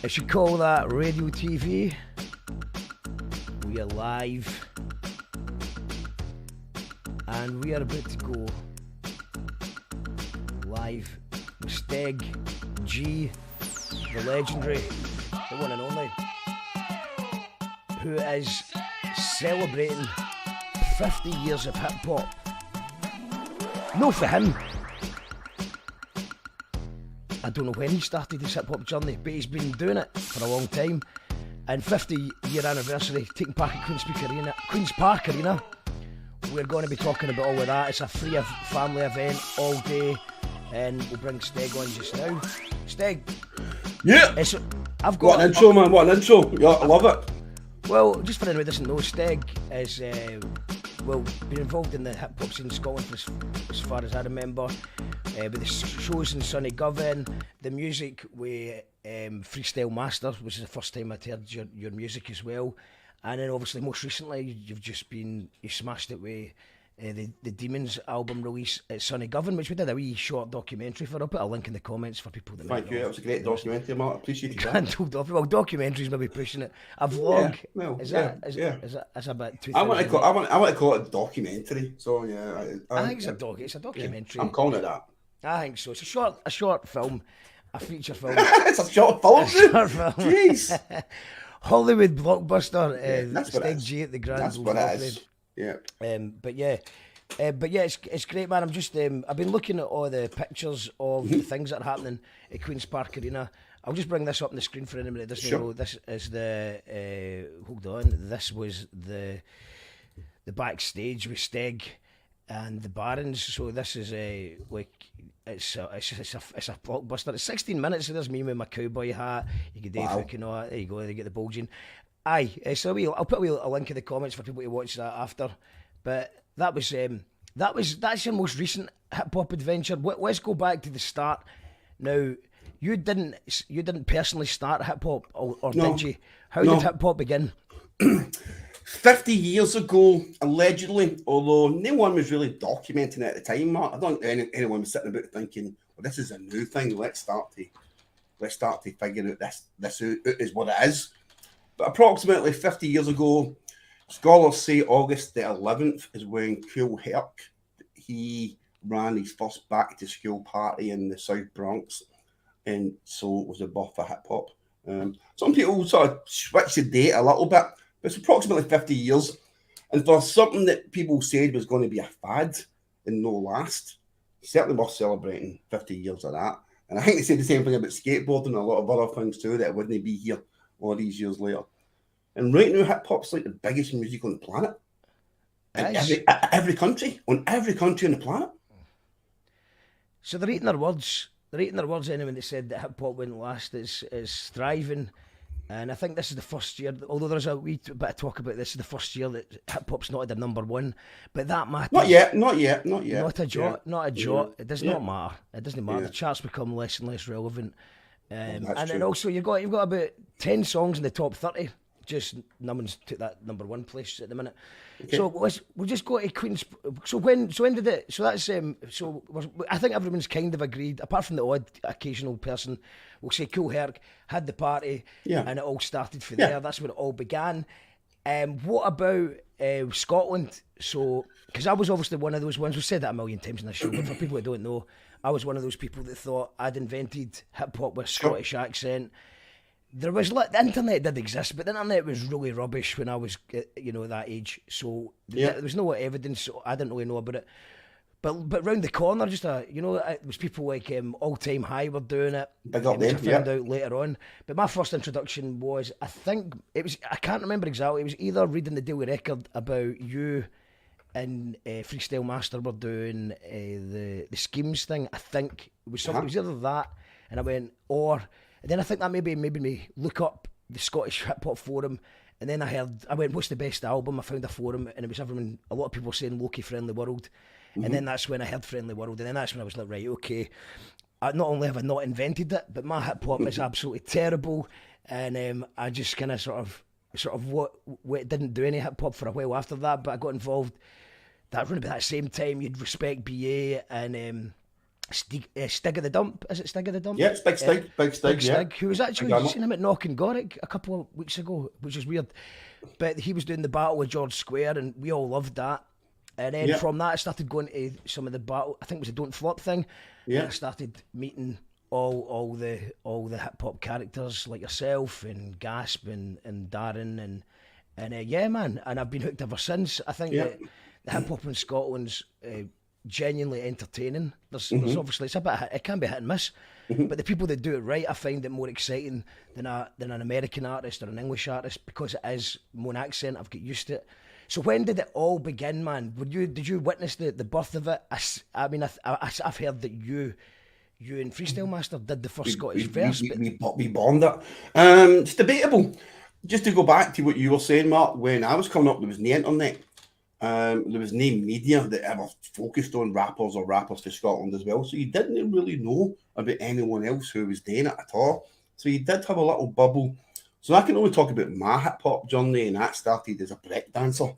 I should call that radio TV. We are live. And we are about to go live with Steg G, the legendary, the one and only, who is celebrating 50 years of hip hop. No, for him, I don't know when he started his hip hop journey, but he's been doing it for a long time. And 50-year anniversary taking part at Queen's Park Arena. We're going to be talking about all of that. It's a free family event all day, and we'll bring Steg on just now. Steg. Yeah. I've got what an intro, man. What an intro. Yeah, I love it. Well, just for anyone who doesn't know, Steg is been involved in the hip hop scene in Scotland for as far as I remember. With the shows in Sonny Govan, the music with Freestyle Master, which is the first time I'd heard your music as well. And then obviously most recently you smashed it with the Demons album release at Sonny Govan, which we did a wee short documentary for. I'll put a link in the comments for people that Thank you, it was a great documentary, Mark. I appreciate that. Well, documentaries maybe pushing it. A vlog, yeah, well, is yeah, that's a bit too. I want to call it a documentary. So yeah, I think it's a documentary. Yeah, I'm calling it that. I think so. It's a short film, a feature film. It's a short film. Jeez. Hollywood blockbuster. Steg G at the Grand. That's what it is. Yeah. But yeah, it's great, man. I'm just I've been looking at all the pictures of the things that are happening at Queen's Park Arena. I'll just bring this up on the screen for anybody that doesn't know. This is the hold on. This was the backstage with Steg and the Barons. So this is it's a blockbuster. It's 16 minutes. So there's me with my cowboy hat. You get Dave Hook and all that. There you go. They get the bulging. Aye, so I'll put a link in the comments for people to watch that after. But that's your most recent hip hop adventure. Let's go back to the start. Now, you didn't personally start hip hop, or no, did you? How did hip hop begin? 50 years ago, allegedly, although no one was really documenting it at the time, Mark. I don't think anyone was sitting about thinking, well, this is a new thing. Let's start to figure out this is what it is. But approximately 50 years ago, scholars say August the 11th is when Kool Herc, he ran his first back to school party in the South Bronx, and so it was a birth for hip hop. Some people sort of switch the date a little bit, but it's approximately 50 years. And for something that people said was going to be a fad and no last, certainly worth celebrating 50 years of that. And I think they said the same thing about skateboarding and a lot of other things too, that it wouldn't be here all these years later. And right now, hip hop's like the biggest music on the planet. In every country on the planet. So they're eating their words. Anyone that said that hip hop wouldn't last is thriving. And I think this is the first year, although there's a wee bit of talk about this, is the first year that hip hop's not at the number one. But that matters. Not yet. Not a jot. Yeah. Not a jot. It does not matter. It doesn't matter. Yeah. The charts become less and less relevant. And true. then also you've got about 10 songs in the top 30. Just no one's took that number one place at the minute. Okay. So we'll just go to Queen's. So when did it? So that's I think everyone's kind of agreed, apart from the odd occasional person. We'll say Kool Herc had the party, and it all started from there. That's where it all began. What about Scotland? So because I was obviously one of those ones. We've said that a million times in the show, but for people that don't know, I was one of those people that thought I'd invented hip hop with a Scottish accent. The internet did exist, but the internet was really rubbish when I was, at that age. So there was no evidence. So I didn't really know about it. But round the corner, it was people like All Time High were doing it. Which I found out later on. But my first introduction was, I can't remember exactly. It was either reading the Daily Record about you and Freestyle Master were doing the schemes thing. I think it was something. It was either that, and I went And then I think that maybe made me look up the Scottish Hip Hop Forum. And then I went, what's the best album? I found a forum, and it was a lot of people were saying Loki Friendly World. Mm-hmm. And then that's when I heard Friendly World. And then that's when I was like, right, okay. Not only have I not invented it, but my hip hop is absolutely terrible. And I just kind of sort of what didn't do any hip hop for a while after that. But I got involved. That around about that same time, you'd Respect BA and Steg of the Dump. Is it Steg of the Dump? Yeah, it's Big Steg, Big Steg, yeah. Who was actually, you seen him at Knockengorrick a couple of weeks ago, which is weird. But he was doing the battle with George Square, and we all loved that. And then from that, I started going to some of the battle. I think it was a Don't Flop thing. Yeah. And I started meeting all the hip hop characters like yourself and Gasp and Darren and yeah, man. And I've been hooked ever since. I think that the hip hop in Scotland's genuinely entertaining. There's obviously it can be hit and miss, but the people that do it right, I find it more exciting than an American artist or an English artist, because it is my own accent. I've got used to it. So when did it all begin, man? Did you witness the birth of it? I mean, I've heard that you and Freestyle Master did the first Scottish verse. We bombed it. It's debatable. Just to go back to what you were saying, Mark, when I was coming up, there was no internet. There was no media that ever focused on rappers or rappers for Scotland as well. So you didn't really know about anyone else who was doing it at all. So you did have a little bubble. So I can only talk about my hip-hop journey, and that started as a break dancer.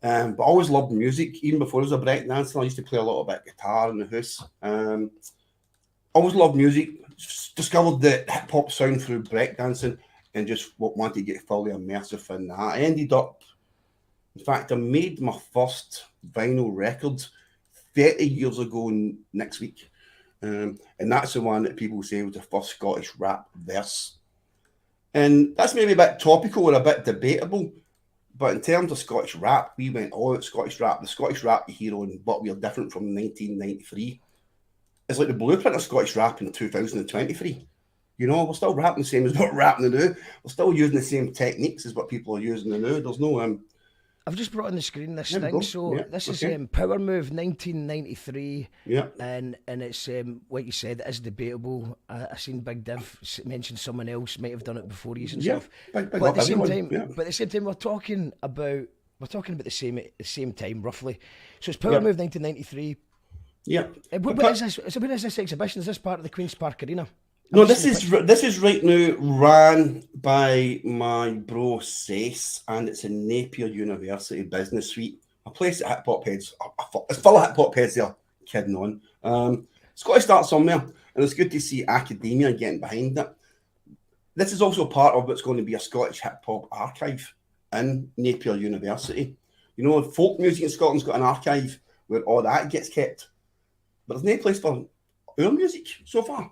But I always loved music. Even before I was a break dancer, I used to play a little bit of guitar in the house. Always loved music. Discovered the hip-hop sound through break dancing and just wanted to get fully immersive in that. I ended up, in fact, I made my first vinyl record 30 years ago next week. And that's the one that people say was the first Scottish rap verse. And that's maybe a bit topical or a bit debatable, but in terms of Scottish rap, we went all out Scottish rap. The Scottish rap you hear on But We're Different from 1993 is like the blueprint of Scottish rap in 2023. You know, we're still rapping the same as what we're rapping now. We're still using the same techniques as what people are using now. There's no... I've just brought on the screen this thing. So this is Power Move 1993. Yeah. And it's, like you said, it is debatable. I seen Big Div mention someone else might have done it before you and stuff. But at the same time, we're talking about the same time, roughly. So it's Power Move 1993. Yeah. Where is this? So where is this exhibition? Is this part of the Queen's Park Arena? No, this is right now ran by my bro Sace, and it's in Napier University Business Suite. A place that hip hop heads, it's full of hip hop heads there. Kidding on. It's got to start somewhere, and it's good to see academia getting behind it. This is also part of what's going to be a Scottish hip hop archive in Napier University. You know, folk music in Scotland's got an archive where all that gets kept, but there's no place for our music so far.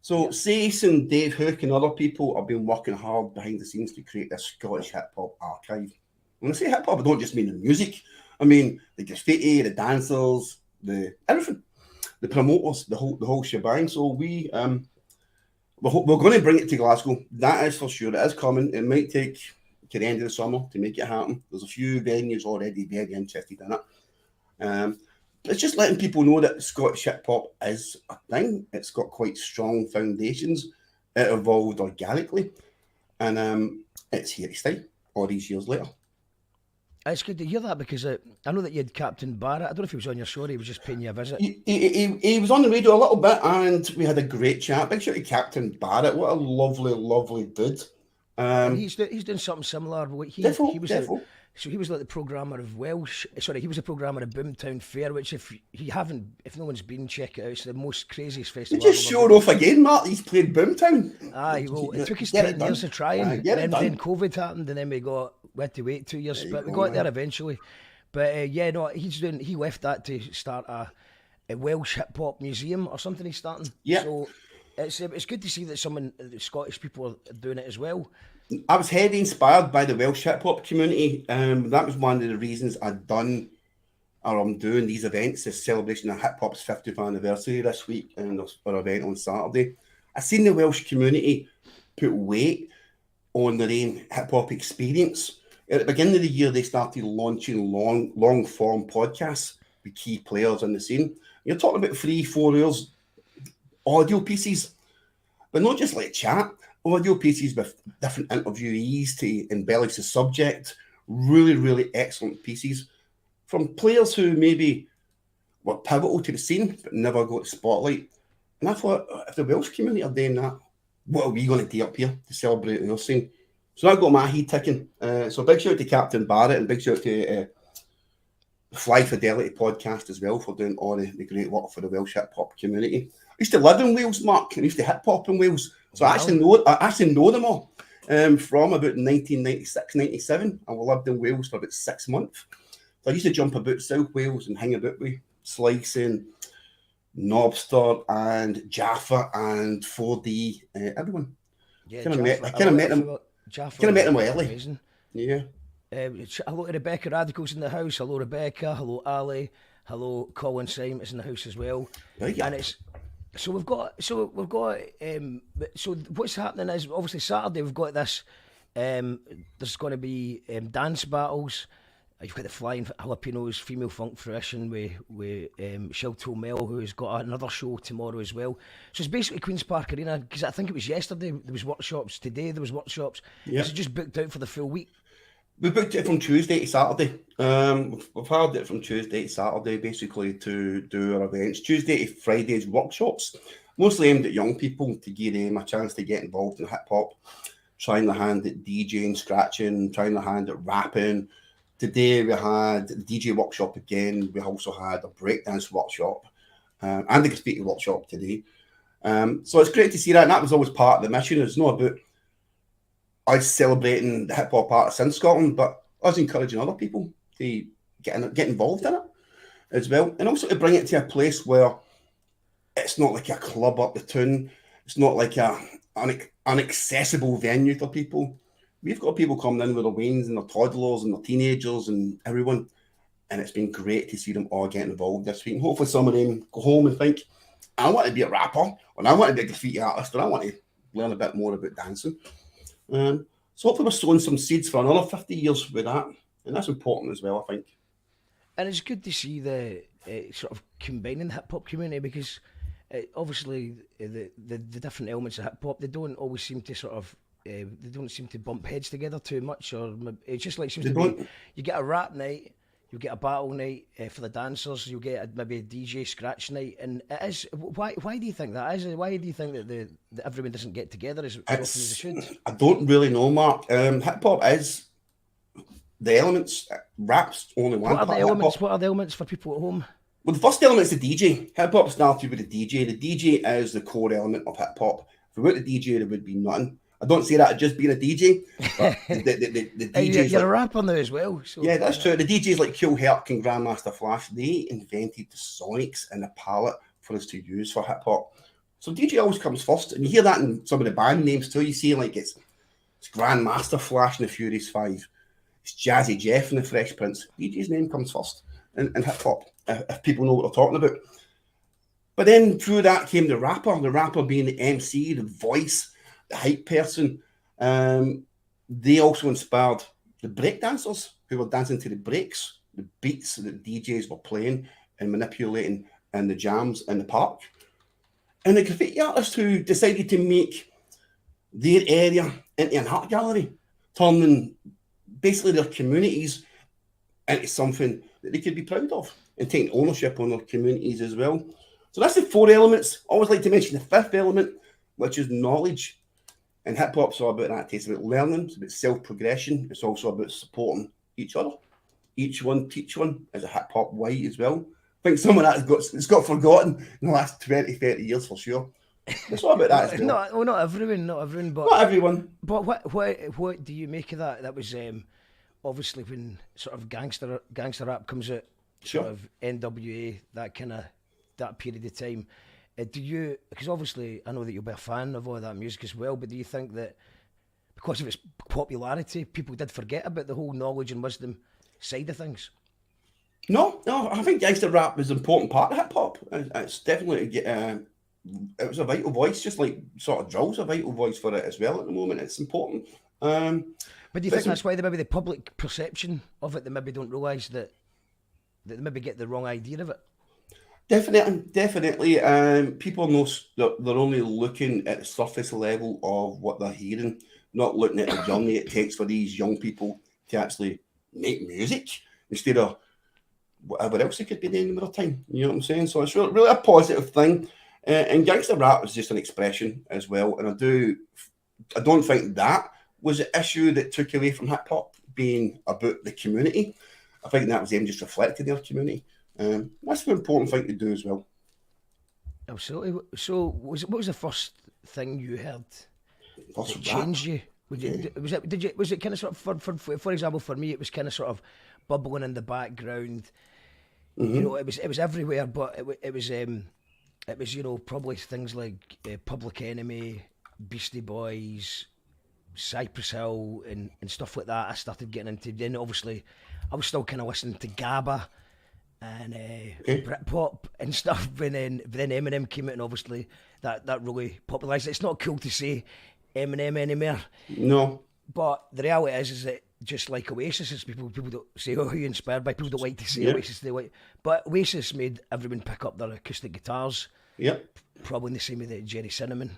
So Sace and Dave Hook and other people have been working hard behind the scenes to create this Scottish hip-hop archive. When I say hip-hop, I don't just mean the music. I mean the graffiti, the dancers, everything. The promoters, the whole shebang. So we're going to bring it to Glasgow. That is for sure. It is coming. It might take to the end of the summer to make it happen. There's a few venues already very interested in it. It's just letting people know that Scottish hip hop is a thing. It's got quite strong foundations. It evolved organically, and it's here to stay all these years later. It's good to hear that, because I know that you had Captain Barrett. I don't know if he was on your show or he was just paying you a visit. He was on the radio a little bit, and we had a great chat. Big shout to Captain Barrett. What a lovely, lovely dude. He's doing something similar. He was like the programmer of Welsh. Sorry, he was the programmer of Boomtown Fair, which if no one's been, check it out. It's the most craziest festival. He just showed off again, Mark. He's played Boomtown. It took us 10 years to try, and then COVID happened, and then we had to wait 2 years, but we got there eventually. But he left that to start a Welsh hip hop museum or something. He's starting. Yeah. So it's good to see that the Scottish people are doing it as well. I was heavily inspired by the Welsh hip hop community. That was one of the reasons I'm doing these events, this celebration of hip hop's 50th anniversary this week, and there's an event on Saturday. I've seen the Welsh community put weight on their own hip hop experience. At the beginning of the year, they started launching long form podcasts with key players in the scene. You're talking about 3-4 hours audio pieces, but not just like chat. Audio pieces with different interviewees to embellish the subject. Really, really excellent pieces from players who maybe were pivotal to the scene but never got the spotlight. And I thought, if the Welsh community are doing that, what are we going to do up here to celebrate our scene? So I got my heat ticking. So big shout out to Captain Barrett, and big shout out to Fly Fidelity podcast as well for doing all the great work for the Welsh hip hop community. I used to live in Wales, Mark, and I used to hip hop in Wales, so Wow. I actually know them all. From about 1996, 97, I lived in Wales for about 6 months. So I used to jump about South Wales and hang about with Slicing, Knobster, and Jaffa, and 4D, everyone. Yeah, Kind of Jaffa. met them. Jaffa. Kind of met them was early. amazing. Yeah. Hello to Rebecca Radical's in the house. Hello Rebecca. Hello Ali. Hello Colin Syme is in the house as well. Right, yeah. And it's so what's happening is obviously Saturday we've got this. There's going to be dance battles. You've got the Flying Jalapenos Female Funk Fruition with Shilto Mel, who's got another show tomorrow as well. So it's basically Queen's Park Arena, because I think it was yesterday there was workshops, today there was workshops. Yeah. Is it just booked out for the full week? We booked it from Tuesday to Saturday. We've had it from Tuesday to Saturday, basically, to do our events. Tuesday to Friday's workshops, mostly aimed at young people to give them a chance to get involved in hip hop, trying their hand at DJing, scratching, trying their hand at rapping. Today we had the DJ workshop again. We also had a breakdance workshop and the graffiti workshop today. So it's great to see that. And that was always part of the mission. It's not about us celebrating the hip hop artists in Scotland, but us encouraging other people to get involved in it as well. And also to bring it to a place where it's not like a club up the town. It's not like an inaccessible venue for people. We've got people coming in with their wains and their toddlers and their teenagers and everyone. And it's been great to see them all get involved this week. And hopefully some of them go home and think, I want to be a rapper, or I want to be a graffiti artist, or I want to learn a bit more about dancing. So hopefully we're sowing some seeds for another 50 years with that. And that's important as well, I think. And it's good to see the sort of combining the hip hop community, because obviously the different elements of hip hop, they don't always seem to sort of they don't seem to bump heads together too much, or it's just like seems to be. You get a rap night, you get a battle night for the dancers, you get maybe a DJ scratch night, and it is. Why do you think that is? Why do you think that everyone doesn't get together as often as they should? I don't really know, Mark. Hip hop is the elements. Rap's only one. What are the elements? What are the elements for people at home? Well, the first element is the DJ. Hip hop started with the DJ. The DJ is the core element of hip hop. If we weren't the DJ, there would be nothing. I don't say that just being a DJ, but the DJs. You're a rapper now as well. So, yeah, that's true. The DJs like Cool Herc and Grandmaster Flash, they invented the sonics and the palette for us to use for hip hop. So DJ always comes first, and you hear that in some of the band names too. You see like it's Grandmaster Flash in the Furious 5. It's Jazzy Jeff in the Fresh Prince. DJ's name comes first in hip hop, if people know what they're talking about. But then through that came the rapper being the MC, the voice, the hype person. They also inspired the breakdancers who were dancing to the breaks, the beats that DJs were playing and manipulating in the jams in the park. And the graffiti artists who decided to make their area into an art gallery, turning basically their communities into something that they could be proud of and taking ownership on their communities as well. So that's the 4 elements. I always like to mention the 5th element, which is knowledge. And hip hop's all about that. It's about learning, it's about self-progression. It's also about supporting each other. Each one teach one as a hip hop way as well. I think some of that has got forgotten in the last 20, 30 years for sure. It's all about that as well. Not everyone, but not everyone. But what do you make of that? That was obviously when sort of gangster rap comes out, Sure. sort of NWA, that period of time. Do you, because obviously I know that you'll be a fan of all of that music as well, but do you think that because of its popularity, people did forget about the whole knowledge and wisdom side of things? No, I think gangster rap is an important part of hip hop. It's definitely, it was a vital voice, just like sort of drill's a vital voice for it as well at the moment. It's important. But do you think that's why maybe the public perception of it, they maybe don't realise that they maybe get the wrong idea of it? Definitely. People know they're only looking at the surface level of what they're hearing, not looking at the journey it takes for these young people to actually make music instead of whatever else they could be doing with their time. You know what I'm saying? So it's really a positive thing. And gangster rap is just an expression as well. And I don't think that was the issue that took away from hip hop being about the community. I think that was them just reflecting their community. That's an important thing to do as well. Absolutely. So, what was the first thing you heard that changed you? Was it kind of sort of for example, for me, it was kind of sort of bubbling in the background. You know, it was everywhere, but it was you know, probably things like Public Enemy, Beastie Boys, Cypress Hill, and stuff like that. I started getting into. Then obviously, I was still kind of listening to Gabba and Britpop and stuff. When then Eminem came out, and obviously that really popularised it. It's not cool to say Eminem anymore. No. But the reality is that just like Oasis, is people don't say, "Oh, who are you inspired by?" People don't like to say Oasis. They like, but Oasis made everyone pick up their acoustic guitars. Yep. Probably in the same way that Jerry Cinnamon.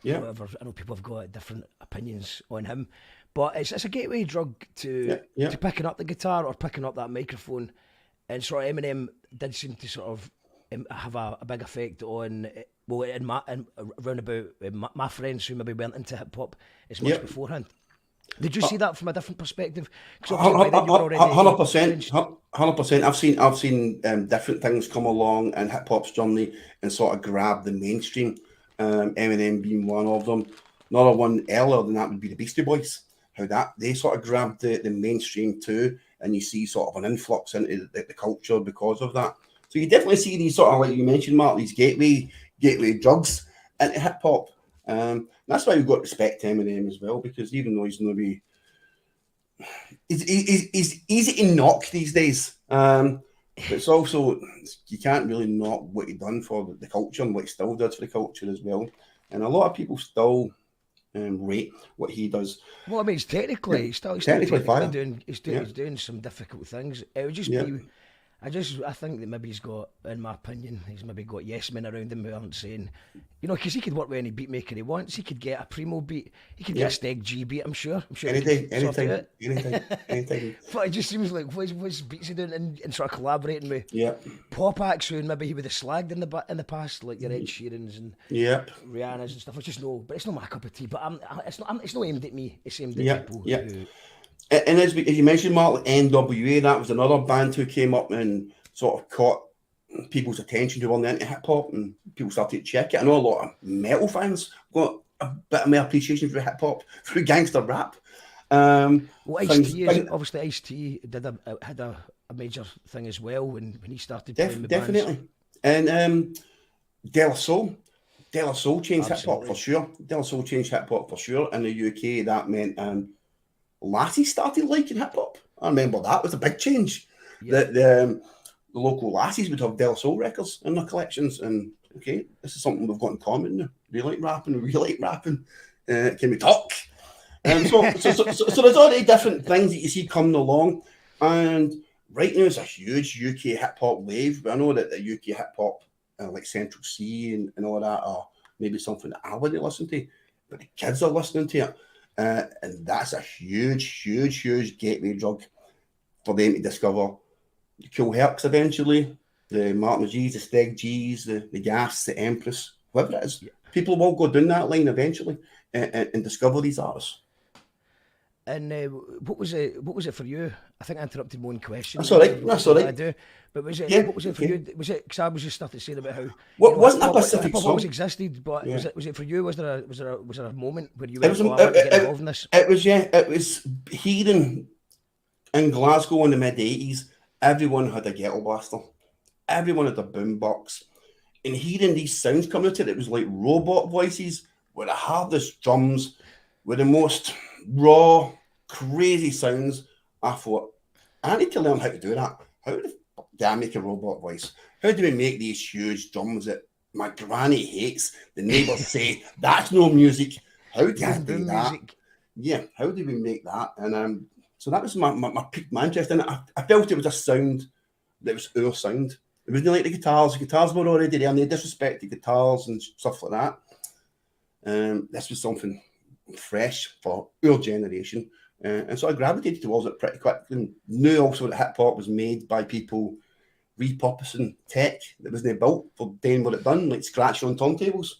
Yeah. Whatever. I know people have got different opinions on him, but it's a gateway drug to picking up the guitar or picking up that microphone, and sort of Eminem did seem to sort of have a big effect on around about my friends who maybe weren't into hip hop as much beforehand. Did you see that from a different perspective? 100%. 100%. I've seen different things come along in hip hop's journey and sort of grab the mainstream. Eminem being one of them. Another one earlier than that would be the Beastie Boys. How that they sort of grabbed the mainstream too, and you see sort of an influx into the culture because of that. So you definitely see these sort of, like you mentioned, Mark, these gateway drugs into hip hop. That's why we've got to respect Eminem as well, because even though he's going to be, he's easy to knock these days. But it's also, you can't really knock what he done for the culture and what he still does for the culture as well. And a lot of people still rate what he does. Well, I mean, he's technically doing some difficult things. It would just be. I think that maybe he's got, in my opinion, he's maybe got yes men around him who aren't saying, you know, because he could work with any beat maker he wants. He could get a Primo beat. He could get a Steg G beat, I'm sure. Anything. But it just seems like what's beats he doing and sort of collaborating with pop acts who maybe he would have slagged in the past, like your Ed Sheerans and Rihanna's and stuff. But it's not my cup of tea. But it's not aimed at me. It's aimed at people who... And as you mentioned, Mark, NWA, that was another band who came up and sort of caught people's attention who weren't into hip hop, and people started to check it. I know a lot of metal fans got a bit more appreciation for hip hop through gangster rap. Ice-T, obviously Ice-T had a major thing as well when he started playing the definitely. bands. And De La Soul changed hip hop for sure. De La Soul changed hip hop for sure. In the UK, that meant lassies started liking hip hop. I remember that was a big change. That the local lassies would have De La Soul records in their collections, and okay, this is something we've got in common now. We like rapping. Can we talk? So there's already different things that you see coming along, and right now it's a huge UK hip hop wave. I know that the UK hip hop, like Central C and all that, are maybe something that I wouldn't listen to, but the kids are listening to it. And that's a huge gateway drug for them to discover the Cool Hercs eventually, the Martin G's, the Steg G's, the Gas, the Empress, whoever it is. People will go down that line eventually and discover these artists. And what was it for you? I think I interrupted my own question. That's all right. I do. But was it? What was it for you? Was it? Because I was just starting to say about how wasn't a specific song. always existed, but was it for you? Was there a moment where you went, I want to get involved in this? It was hearing in Glasgow in the mid-80s. Everyone had a ghetto blaster. Everyone had a boombox, and hearing these sounds coming out of it was like robot voices with the hardest drums, with the most raw, crazy sounds. I thought, I need to learn how to do that. How the fuck do I make a robot voice? How do we make these huge drums that my granny hates? The neighbours say that's no music. How do I do that? Music. Yeah, how do we make that? And so that was my interest in it. I felt it was a sound that was our sound. It wasn't like the guitars. The guitars were already there, and they disrespected guitars and stuff like that. This was something fresh for our generation. And so I gravitated towards it pretty quick, and knew also that hip hop was made by people repurposing tech that wasn't built for doing what it done, like scratching on turntables.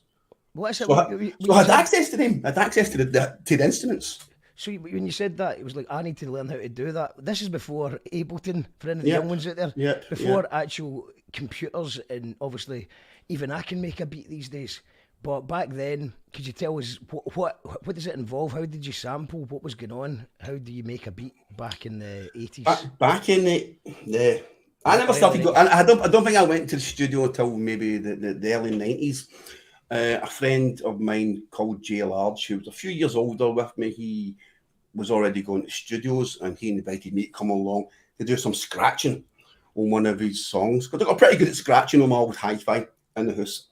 What is it? So I had access to them. I had access to the instruments. So when you said that, it was like, I need to learn how to do that. This is before Ableton, for any of the young ones out there. Before actual computers, and obviously, even I can make a beat these days. But back then, could you tell us what does it involve? How did you sample? What was going on? How do you make a beat back in the 80s? Back in the I never started. I don't think I went to the studio until maybe the early 90s. A friend of mine called Jay Large, who was a few years older with me, he was already going to studios, and he invited me to come along to do some scratching on one of his songs, because I got pretty good at scratching on my old hi-fi in the house.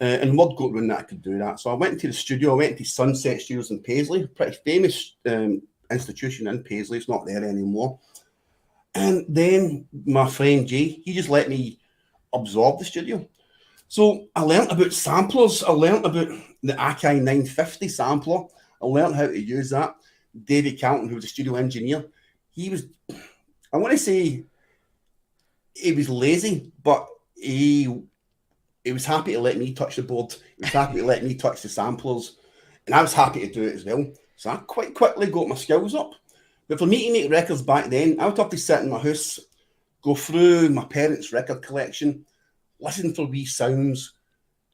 And word got around that I could do that. So I went to the studio. I went to Sunset Studios in Paisley, pretty famous institution in Paisley. It's not there anymore. And then my friend Jay, he just let me absorb the studio. So I learned about samplers. I learned about the Akai 950 sampler. I learned how to use that. David Calton, who was a studio engineer, he was, I want to say he was lazy, but he was happy to let me touch the board. He was happy to let me touch the samplers. And I was happy to do it as well. So I quite quickly got my skills up. But for me to make records back then, I would have to sit in my house, go through my parents' record collection, listen for wee sounds,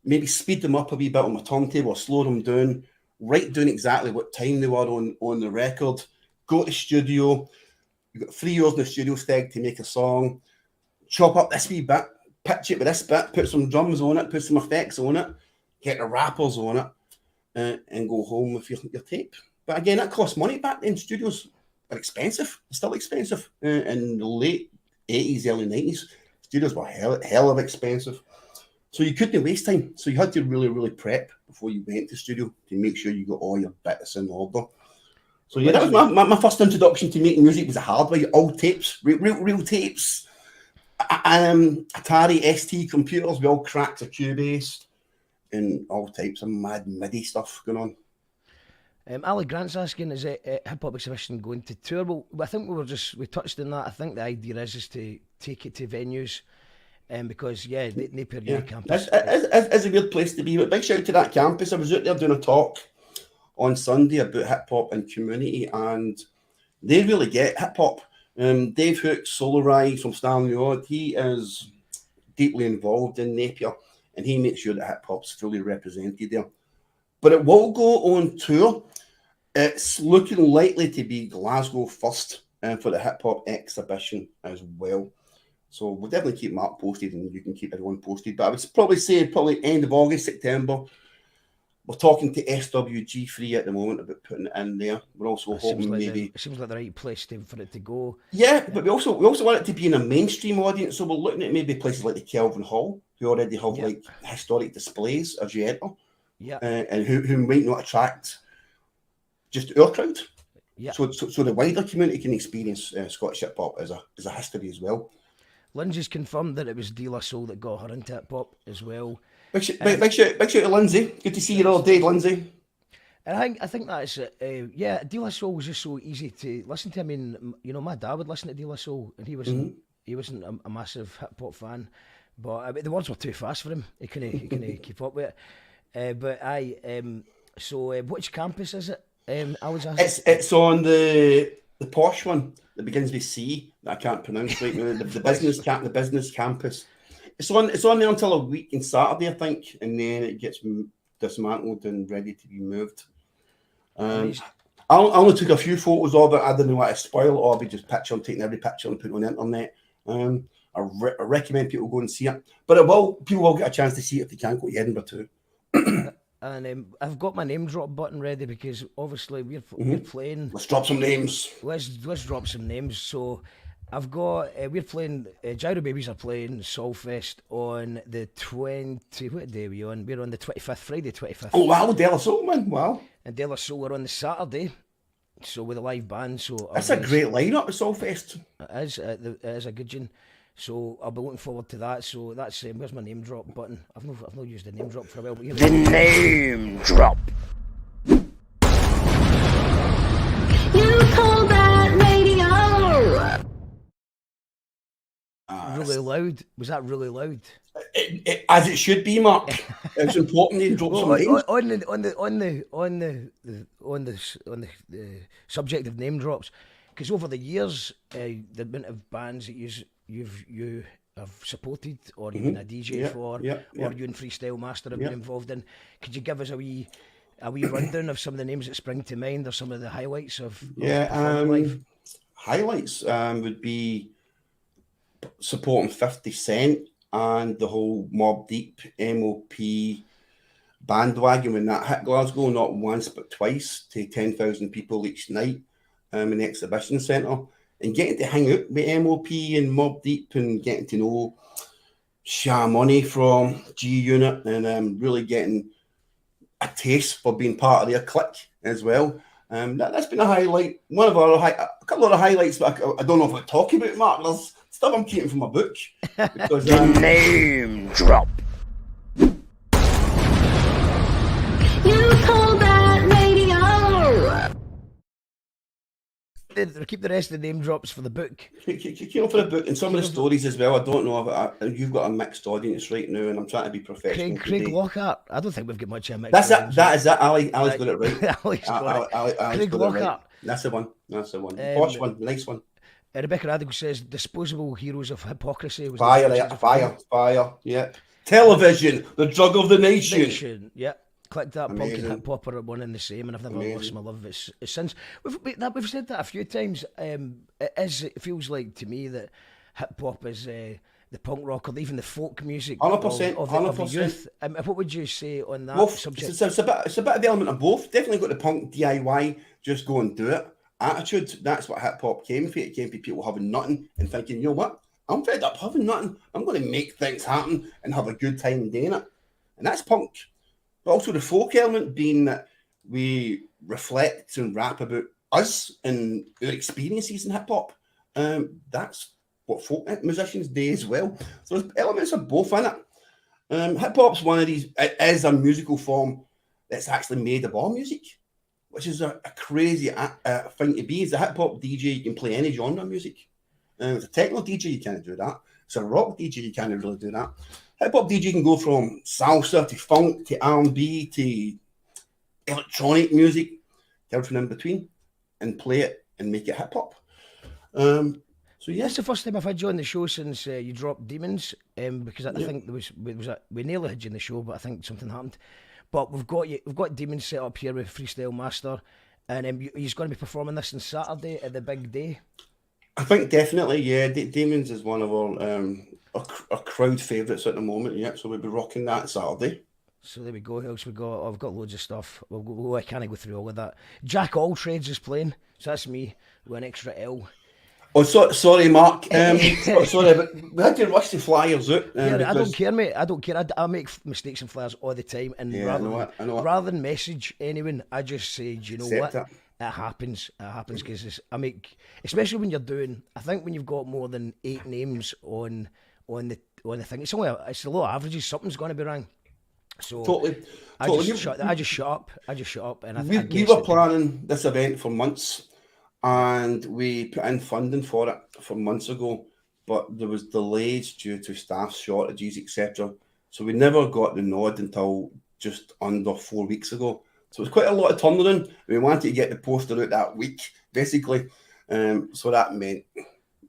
maybe speed them up a wee bit on my turntable or slow them down, write down exactly what time they were on the record, go to the studio. You've got 3 hours in the studio, Steg, to make a song, chop up this wee bit, pitch it with this bit, put some drums on it, put some effects on it, get the rappers on it, and go home with your tape. But again, that costs money back then. Studios are expensive, still expensive. In the late 80s, early 90s, studios were hell of expensive. So you couldn't waste time. So you had to really, really prep before you went to studio to make sure you got all your bits in order. So yeah, that was my first introduction to making music. Was a hard way, old tapes, real tapes. Atari ST computers, we all cracked a Cubase and all types of mad MIDI stuff going on. Ali Grant's asking, is it Hip Hop Exhibition going to tour? Well, I think we touched on that. I think the idea is to take it to venues, because Napier campus. It's a weird place to be. But big shout out to that campus. I was out there doing a talk on Sunday about hip hop and community, and they really get hip hop. Dave Hook, Solo Rise from Stanley Odd, he is deeply involved in Napier, and he makes sure that hip hop's fully represented there. But it will go on tour. It's looking likely to be Glasgow first for the hip hop exhibition as well. So we'll definitely keep Mark posted, and you can keep everyone posted. But I would probably say end of August, September. We're talking to SWG3 at the moment about putting it in there. We're also hoping maybe it seems like the right place for it to go. Yeah, but we also want it to be in a mainstream audience. So we're looking at maybe places like the Kelvin Hall, who already have like historic displays as you enter. Yeah, and who might not attract just our crowd. Yeah. So the wider community can experience Scottish hip hop as a history as well. Lindsay's confirmed that it was De La Soul that got her into hip hop as well. Big shout to Lindsay. Good to see you all day, Lindsay. And I think that's De La Soul was just so easy to listen to. I mean, my dad would listen to De La Soul, and he wasn't a massive hip hop fan, but the words were too fast for him. He couldn't keep up with it. So which campus is it? I was asking. It's on the posh one that begins with C that I can't pronounce right now. The business campus. It's on there until a week on Saturday, I think, and then it gets dismantled and ready to be moved. I only took a few photos of it. I didn't want to spoil it, or I'll be just taking every picture and putting it on the internet. I recommend people go and see it, but people will get a chance to see it if they can't go to Edinburgh too. And I've got my name drop button ready, because obviously we're playing. Let's drop some names. Let's drop some names. So I've got we're playing. Gyro Babies are playing Solfest on the 20. What day are we on? We're on the 25th, Friday 25th. Oh wow, De La Soul, man, wow. And De La Soul are on the Saturday, so with a live band. So that's a great lineup at Solfest. It is a good one. So I'll be looking forward to that. So that's where's my name drop button? I've not used the name drop for a while. But the name drop. You call that radio? Really loud? Was that really loud? As it should be, Mark. It's important to drop some names. On the subject of name drops, because over the years, the amount of bands that you have supported, or you've been a DJ for, or you and Freestyle Master have been involved in, could you give us a wee rundown of some of the names that spring to mind, or some of the highlights of performing live? Highlights would be supporting 50 Cent and the whole Mobb Deep MOP bandwagon when that hit Glasgow, not once but twice, to 10,000 people each night in the exhibition centre. And getting to hang out with MOP and Mobb Deep and getting to know Sha Money from G Unit, and really getting a taste for being part of their clique as well. That's been a highlight. One of our a couple of highlights, but I don't know if I talk about, Mark. There's stuff I'm keeping from my book. Because, Name drop. You call that radio? Keep the rest of the name drops for the book. for the book and some of the stories as well. I don't know if you've got a mixed audience right now, and I'm trying to be professional. Craig Lockhart. I don't think we've got much of a mixed audience. That is it. Ali's got it right. Craig Lockhart. Right. That's the one. Posh one. Nice one. Rebecca Radical says disposable heroes of hypocrisy. Was fire. Yeah. Television, the drug of the nation. Yeah. Clicked that punk and hip hop are one and the same, and I've never lost my love of it since. We've said that a few times. It feels like to me that hip hop is the punk rock or even the folk music 100%, of the youth. What would you say on that subject? It's a bit of the element of both. Definitely got the punk DIY, just go and do it attitude. That's what hip hop came for. It came for people having nothing and thinking, you know what? I'm fed up having nothing. I'm going to make things happen and have a good time doing it. And that's punk. But also the folk element being that we reflect and rap about us and our experiences in hip hop. That's what folk musicians do as well. So there's elements of both in it. Hip hop's one of these. It is a musical form that's actually made of all music, which is a crazy thing to be. As a hip hop DJ, you can play any genre of music. As a techno DJ, you can't do that. As a rock DJ, you can't really do that. Hip hop DJ can go from salsa to funk to R&B to electronic music, everything in between, and play it and make it hip hop. So yeah, that's the first time I've had you on the show since you dropped Demons. Because I think we nearly had you in the show, but I think something happened. But we've got Demons set up here with Freestyle Master, and he's going to be performing this on Saturday at the big day. I think definitely, yeah. Demons is one of our crowd favourites at the moment. Yeah, so we'll be rocking that Saturday. So there we go. Else we got? I've got loads of stuff. I can't go through all of that. Jackal Trades is playing, so that's me with an extra L. Oh, sorry, Mark. Sorry, but we had to rush the flyers out. I don't care, mate. I don't care. I make mistakes in flyers all the time, and rather than message anyone, I just say, do you know what? It happens. It happens because I make, especially when you're doing. I think when you've got more than 8 names on the thing, it's a lot of averages. Something's going to be wrong. So totally. I just shut up. And we were planning this event for months, and we put in funding for it for months ago, but there was delays due to staff shortages, etc. So we never got the nod until just under 4 weeks ago. So it was quite a lot of turnaround. We wanted to get the poster out that week, basically. So that meant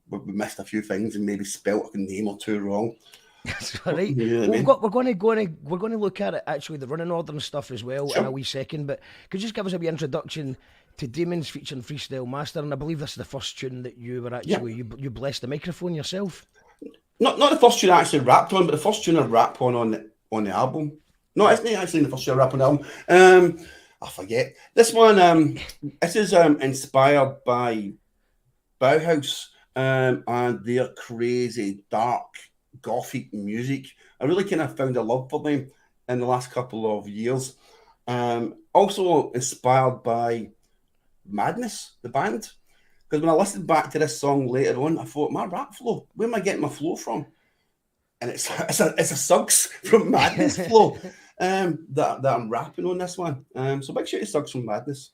we missed a few things and maybe spelt a name or two wrong. That's all right. We're going to look at it, actually, the running order and stuff as well in a wee second. But could you just give us a wee introduction to Demons featuring Freestyle Master? And I believe this is the first tune that you were actually you blessed the microphone yourself. Not the first tune I actually rapped on, but the first tune I rapped on the album. No, it's not actually the first tune I rapped on the album. I forget. This one, this is inspired by Bauhaus and their crazy, dark, gothic music. I really kind of found a love for them in the last couple of years. Also inspired by Madness, the band. Because when I listened back to this song later on, I thought, my rap flow, where am I getting my flow from? And it's a Suggs from Madness flow that I'm rapping on this one. So big shout to Suggs from Madness.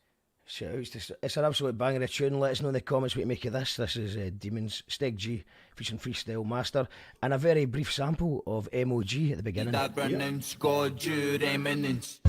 It's an absolute banger of tune. Let us know in the comments what you make of this. This is Demons, Steg G, featuring Freestyle Master, and a very brief sample of MOG at the beginning. That pronounce God, your eminence.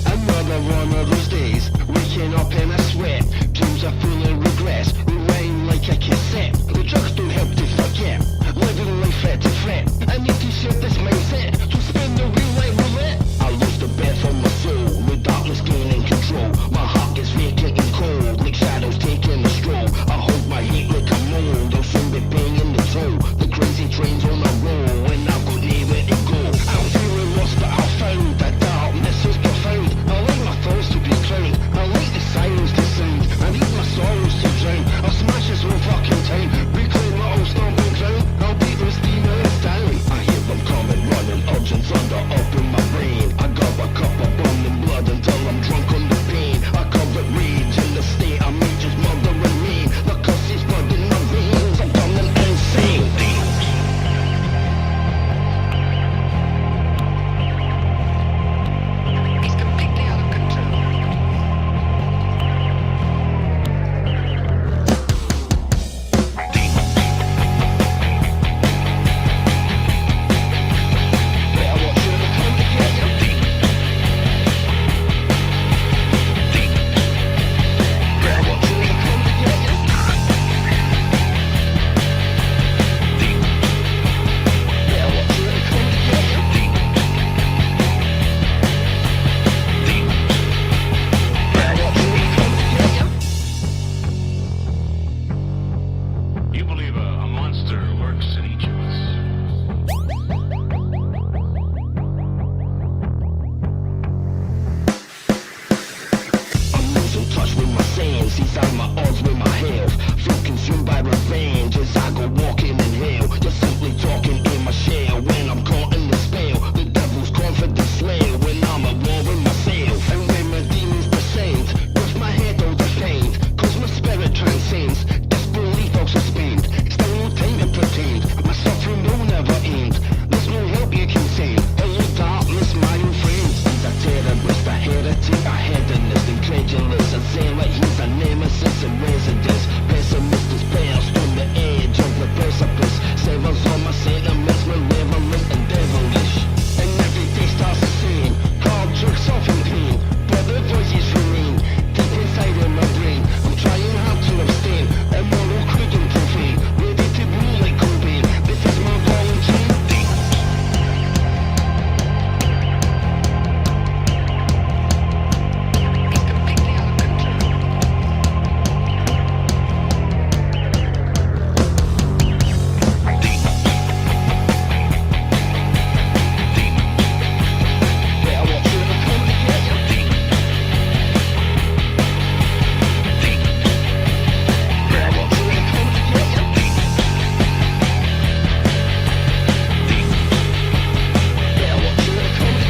Another one of those days, waking up in a sweat. Dreams are full of regrets, rewind like a cassette. The drugs don't help to forget, living life threat to threat. I need to shift this mindset, to spin the wheel like roulette. I lose the bet for my soul, the darkness gaining control. My heart gets vacant and cold, like shadows taking a stroll. I hold my heat like a mold, I'll soon be paying the toll. The crazy train's on a roll, and I've got nowhere to go. I'm feeling lost but I found that darkness is profound. I like my thoughts to be crowned, I like the silence to sound. I need my sorrows to drown, I'll smash this whole fucking time. Reclaim my old stomping ground, I'll beat those demons down. I hear them coming, running, urging thunder up in my brain. I got a cup of burning blood until I'm drunk on the pain. I covered rage in the state, I'm just murdering me. The curse is blood in my veins, I'm coming insane. He's completely out of control. Better watch where they come to get you. Better watch where they come to get you. Better watch where they come to get you. Better watch where they come to get you. You believe a monster lurks in each of us. I'm losing touch with my senses, out my odds with my health. Feel consumed by revenge as I go walking in hell. You're simply talking in my shell when I'm caught in the spell. The devil's confidence slain when I'm at war with myself. And when my demons descend, with my head all defamed, cause my spirit transcends, disbelief I'll suspend. Still no time to pretend, my suffering will never end. There's no help you can send, hello darkness my old friends. He's a terrorist, a heretic, a hedonist, incredulous, a zealot, he's a nemesis in residence. Pessimist is perched on the edge of the precipice. Severs all my sentiments, malevolent and devilish. And every day starts the same, hard jerks off in pain, but the voices remain deep inside of my brain. I'm trying hard to abstain, immoral, crude and profane, ready to rule like Cobain. This is my ball and chain. He's completely out of control. Better watch where they come to get you. Better watch where they come to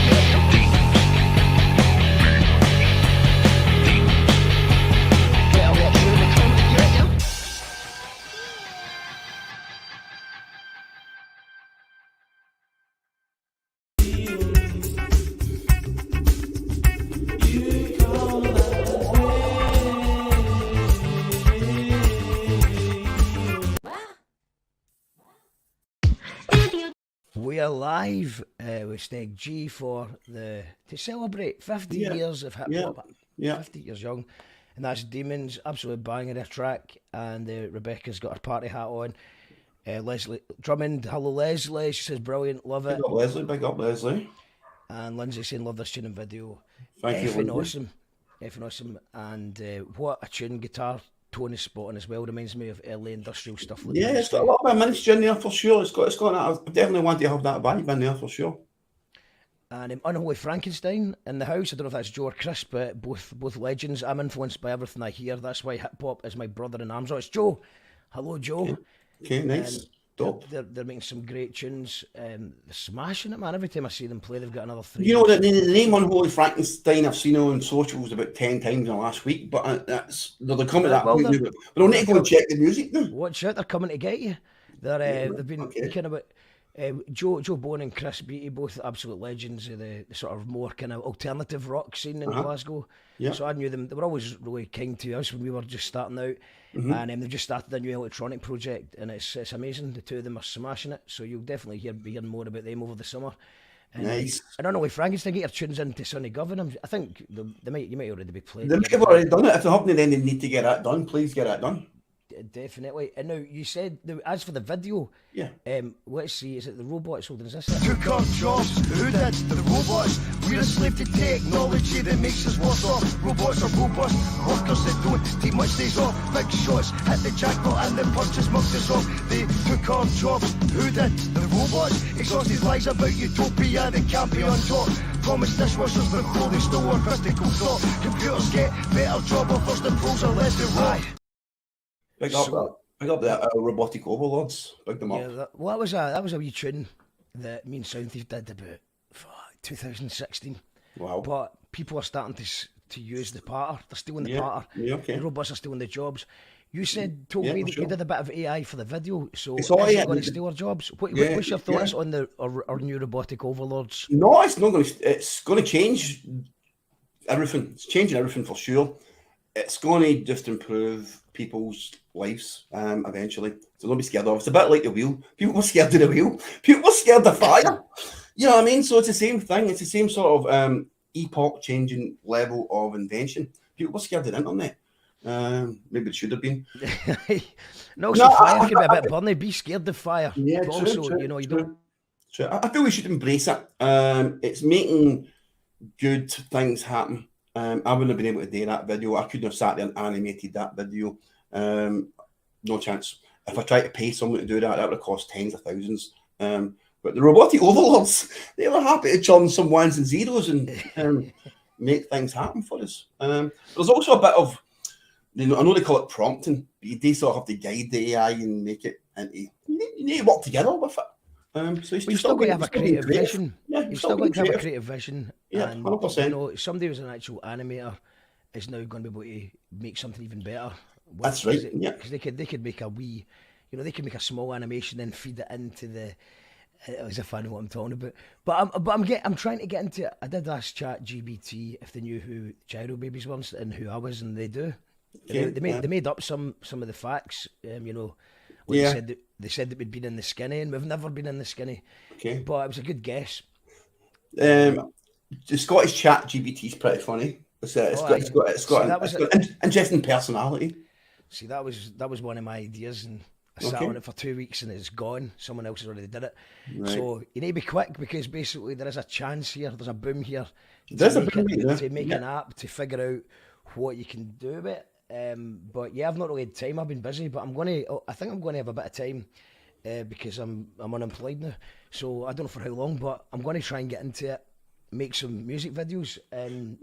get you. Better watch where they come to get you. Better watch where they come to get you. We are live with Steg G to celebrate 50 Yeah. years of hip Yeah. hop. Yeah. 50 years young, and that's Demons, absolute banger of track. And Rebecca's got her party hat on. Leslie Drummond, hello Leslie. She says brilliant, love it. Big up Leslie, big up Leslie. And Lindsay saying love this tune and video. Thank you, Effing Lindsay. awesome, effing awesome. And what a tune, guitar tone is spotting as well. Reminds me of early industrial stuff. Like Yeah, it's got a lot of a ministry in there for sure. It's got that. I definitely want to have that vibe in there for sure. And Unholy Frankenstein in the house. I don't know if that's Joe or Chris, but both legends. I'm influenced by everything I hear. That's why hip hop is my brother in arms. Oh, it's Joe. Hello, Joe. Okay, nice. Dope. They're making some great tunes. They're smashing it, man. Every time I see them play, they've got another 3. You know, the name Unholy Frankenstein I've seen on socials about 10 times in the last week, but they're coming at that Well, point they're- now. But I'll need to go and check the music now. Watch out, they're coming to get you. They've been okay. kind of Joe Bone and Chris Beattie, both absolute legends of the sort of more kind of alternative rock scene in Glasgow. Yeah. So I knew them. They were always really kind to us when we were just starting out. And they've just started a new electronic project, and it's amazing. The two of them are smashing it. So you'll definitely be hearing more about them over the summer. And Nice. I don't know if Frankenstein get your tunes into Sonny Govern. I think you might already be playing. They may have already done it. If they haven't, then they need to get that done. Please get that done. Definitely. And now you said as for the video, Yeah. let's see, is it the robots holding? Is this it? Took our jobs, who did? The robots. We're a slave to technology that makes us worse off. Robots are robust, workers that don't take much days off. Big shots, hit the jackpot and the purchase mugged us off. They took our jobs, who did? The robots. Exhausted lies about utopia that can't be on top. Promised dishwashers but clothing stole our critical thought. Computers get better job offers, the pros are left to rot. Big up the robotic overlords. Big them up. Yeah, that was a wee tune that me and Sound Thief did about 2016. Wow. But people are starting to use the patter. They're stealing the patter. Yeah, okay. The robots are stealing the jobs. You told me that sure. you did a bit of AI for the video, so It's all is AI. it going to steal our jobs? What's your thoughts on our new robotic overlords? No, it's not going to. It's going to change everything. It's changing everything for sure. It's going to just improve people's lives eventually. So don't be scared of it. It's a bit like the wheel. People were scared of the wheel. People were scared of fire. You know what I mean? So it's the same thing. It's the same sort of epoch-changing level of invention. People were scared of the internet. Maybe it should have been. Fire can be a bit burny. Be scared of fire. Yeah, But true, also, true, you true. don't. True. I feel we should embrace it. It's making good things happen. I wouldn't have been able to do that video. I couldn't have sat there and animated that video. No chance. If I tried to pay someone to do that, that would have cost tens of thousands. But the robotic overlords, they were happy to churn some ones and zeros and make things happen for us. There's also a bit of, I know they call it prompting, but you do sort of have to guide the AI and make it into, you need to work together with it. So You've still got to have a creative vision. Yeah, You've still got to have a creative vision. Yeah, and 100%. Somebody who's an actual animator is now going to be able to make something even better. That's right. Yeah, because they could make a wee, they could make a small animation and feed it into the. As if I know what I'm talking about, but I'm trying to get into it. I did ask ChatGPT if they knew who Gyro Babies were and who I was, and they do. Okay, They made up some of the facts. They said that we'd been in the skinny, and we've never been in the skinny. Okay. But it was a good guess. The Scottish chat GBT is pretty funny. It's got an interesting personality. See, that was one of my ideas, and I sat on it for 2 weeks, and it's gone. Someone else has already did it. Right. So you need to be quick, because basically there is a chance here. There's a boom here to make an app to figure out what you can do with it. But yeah, I've not really had time. I've been busy, but I think I'm going to have a bit of time because I'm unemployed now. So I don't know for how long, but I'm going to try and get into it, make some music videos, and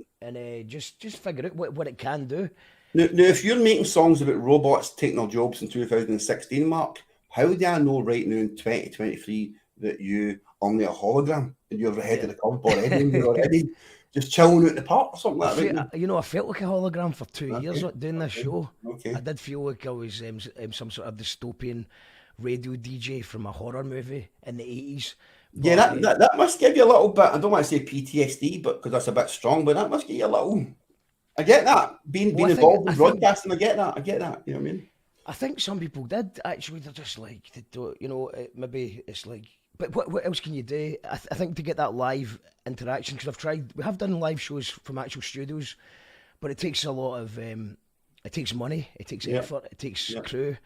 just figure out what it can do. Now, if you're making songs about robots taking their jobs in 2016, Mark, how do I know right now in 2023 that you only a hologram and you're ahead of the curve already? And you're already just chilling out the park or something like that. Right? I felt like a hologram for 2 years doing this show. Okay. I did feel like I was some sort of dystopian radio DJ from a horror movie in the 80s. Yeah, that must give you a little bit, I don't want to say PTSD, but because that's a bit strong, but that must give you a little... I get that. Being involved in broadcasting, I get that. You know what I mean? I think some people did, actually. They're just like, they don't, maybe it's like, but what else can you do? I think to get that live interaction, because we have done live shows from actual studios, but it takes a lot of, it takes money, it takes effort, it takes crew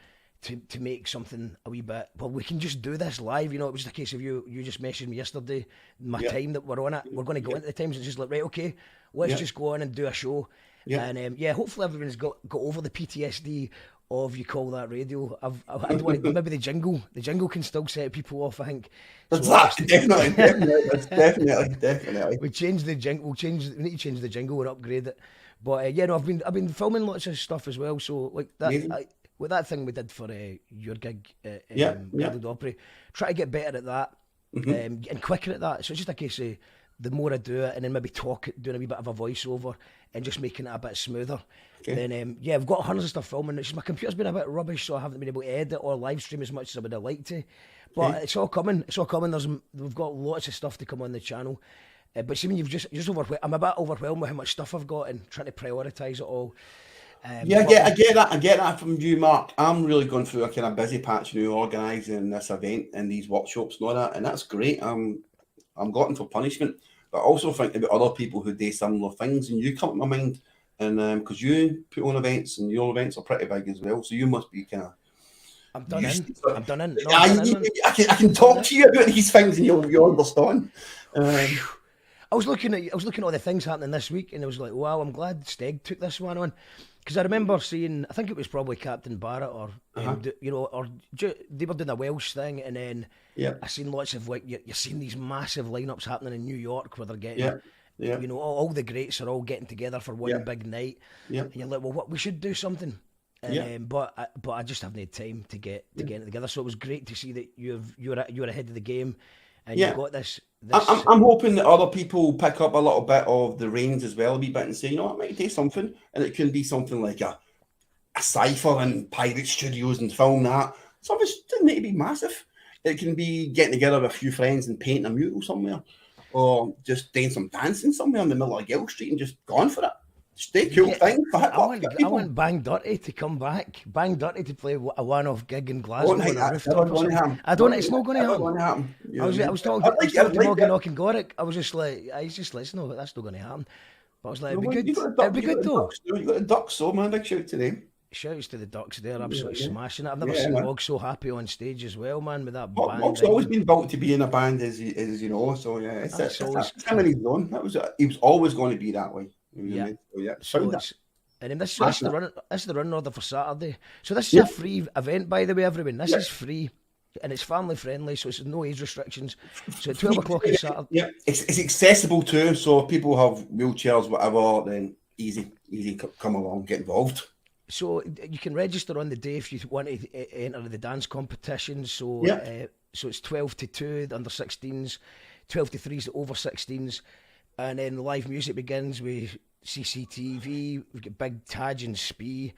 to make something a wee bit. Well, we can just do this live, it was the case of you just messaged me yesterday, my time that we're on it, we're going to go into the times, it's just like, right, okay, let's just go on and do a show. And hopefully everyone's got over the PTSD of you call that radio. I don't want to, maybe the jingle can still set people off, I think. Definitely. We change the jingle, we need to change the jingle and upgrade it. But I've been filming lots of stuff as well, so like that. with that thing we did for your gig at yeah. Guildford Opry, try to get better at that and quicker at that. So it's just a case of the more I do it, and then maybe doing a wee bit of a voiceover and just making it a bit smoother. Okay. Then I've got hundreds of stuff filming. It's just my computer's been a bit rubbish, so I haven't been able to edit or live stream as much as I would have liked to. But it's all coming. It's all coming. We've got lots of stuff to come on the channel. But see, when you're just overwhelmed, I'm a bit overwhelmed with how much stuff I've got and trying to prioritise it all. I get that from you, Mark. I'm really going through a kind of busy patch now, organising this event and these workshops and all that, and that's great. I'm glutton for punishment, but I also think about other people who do similar things, and you come to my mind, and because you put on events and your events are pretty big as well, so you must be kind of. I'm done in. I'm done in. No, I can talk to you about these things, and you'll understand. I was looking at all the things happening this week, and I was like, wow, I'm glad Steg took this one on, because I remember seeing, I think it was probably Captain Barrett or they were doing a Welsh thing, and then I seen lots of you're seeing these massive lineups happening in New York where they're getting, all the greats are all getting together for one big night, and you're like, well, what we should do something. But I just haven't had time to get it together. So it was great to see that you're ahead of the game, and you've got this. I'm hoping that other people pick up a little bit of the reins as well, a wee bit, and say, you know, I might do something, and it can be something like a cipher in Pirate Studios and film that. Something doesn't need to be massive. It can be getting together with a few friends and painting a mural somewhere, or just doing some dancing somewhere in the middle of Gill Street and just going for it. Stay cool thing. I want Bang Dirty to come back. Bang Dirty to play a one-off gig in Glasgow. It's not going to happen. I was talking to Morgan Knock-and-Gorick. I was just like, he's just like, no, that's not going to happen. But I was like, it'd be good though. You got the Ducks, so man, big shout to them. Shouts to the Ducks, they're absolutely smashing it. I've never seen Mog so happy on stage as well, man, with that band. Mog's always been built to be in a band, as you know. So yeah, it's him and his own. He was always going to be that way. So and then this is the run order for Saturday. So this is a free event, by the way, everyone. This is free, and it's family friendly, so it's no age restrictions. So at 12 o'clock on Saturday. Yeah, it's accessible too. So if people have wheelchairs, whatever, then easy, come along, get involved. So you can register on the day if you want to enter the dance competition. So so it's 12 to 2, the under 16s, 12 to 3 is the over 16s. And then the live music begins with CCTV, we've got Big Taj and Spee,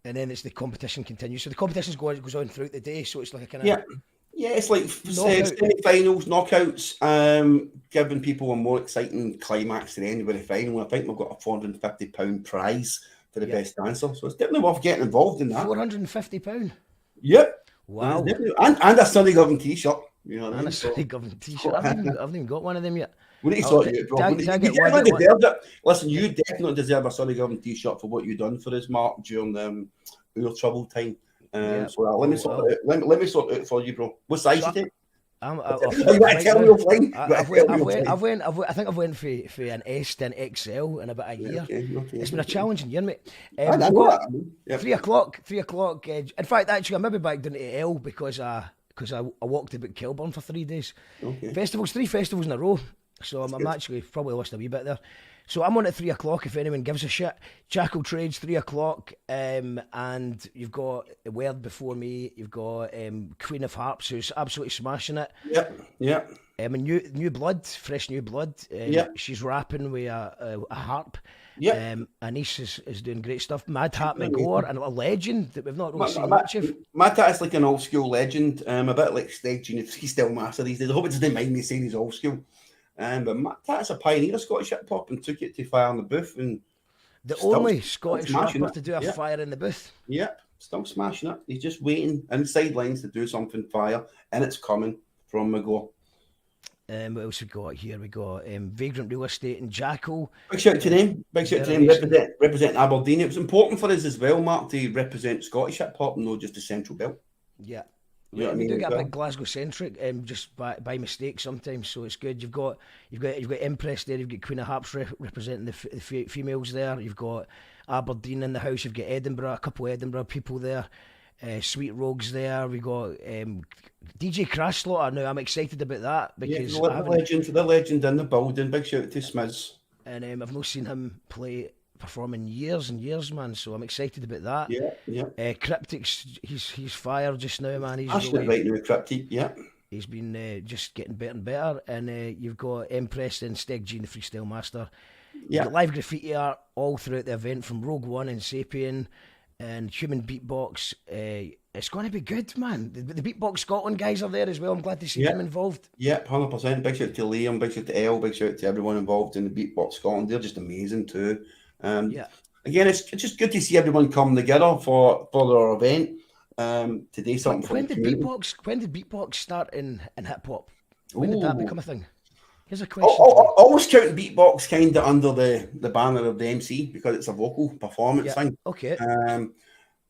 and then it's the competition continues. So the competition goes on throughout the day, so it's like a kind of... Yeah, it's like semi-finals, knockouts, giving people a more exciting climax at the end of the final. I think we've got a £450 prize for the best dancer, so it's definitely worth getting involved in that. £450? Yep. Wow. And a Sunny Govern t-shirt. You know what I mean? And a Sunny Govern t-shirt. I haven't even got one of them yet. We need to sort you out, bro. Listen, you definitely deserve a Sunny Govern t-shirt for what you've done for us, Mark, during your troubled time. So let me sort it out. Let me sort it out for you, bro. What size you take? I think I've went for an S to an XL in about a year. Okay. It's been a challenging year, mate. 3 o'clock. In fact, actually, I maybe back down to L because I walked about Kilburn for 3 days. Okay. 3 festivals in a row. So I'm actually probably lost a wee bit there. So I'm on at 3 o'clock if anyone gives a shit. Jackal Trades, 3 o'clock. And you've got A Word Before Me. You've got Queen of Harps, who's absolutely smashing it. Yep. And fresh new blood. She's rapping with a harp. Anish is doing great stuff. Mad Hat McGore, and a legend that we've not really seen much of. Mad Hat is like an old school legend, a bit like Steg G. He's still master these days. I hope it doesn't mind me saying he's old school. But Mad Hat's a pioneer of Scottish hip hop and took it to Fire in the Booth, and the only Scottish rapper to do a Fire in the Booth. Yep, still smashing it. He's just waiting in the sidelines to do something fire, and it's coming from McGraw. What else we got here? We got Vagrant Real Estate and Jackal. Big shout to them. Representing Aberdeen. It was important for us as well, Mark, to represent Scottish hip hop and not just the Central Belt. Yeah. We do get a bit Glasgow centric, just by mistake sometimes. So it's good. You've got Empress there. You've got Queen of Harps representing the females there. You've got Aberdeen in the house. You've got Edinburgh, a couple of Edinburgh people there. Sweet Rogues there. We got DJ Crash Slaughter. Now I'm excited about that because the legend in the building. Big shout out to Smiz. And I've not seen him play performing years and years, man. So I'm excited about that. Yeah. Cryptic's he's fire just now, man. He's That's really, right now, Cryptic. Yeah. he's been just getting better and better. And you've got Empress and Steg G, the freestyle master. You've got live graffiti art all throughout the event from Rogue One and Sapien and Human Beatbox. It's going to be good, man. The Beatbox Scotland guys are there as well. I'm glad to see them involved. Yeah, 100%. Big shout to Liam, big shout to Elle, big shout to everyone involved in the Beatbox Scotland. They're just amazing too. Again, it's just good to see everyone come together for their event. To do something When for the did community. When did Beatbox start in hip hop? When did that become a thing? Here's a question. Always count beatbox kind of under the banner of the MC because it's a vocal performance thing. Okay.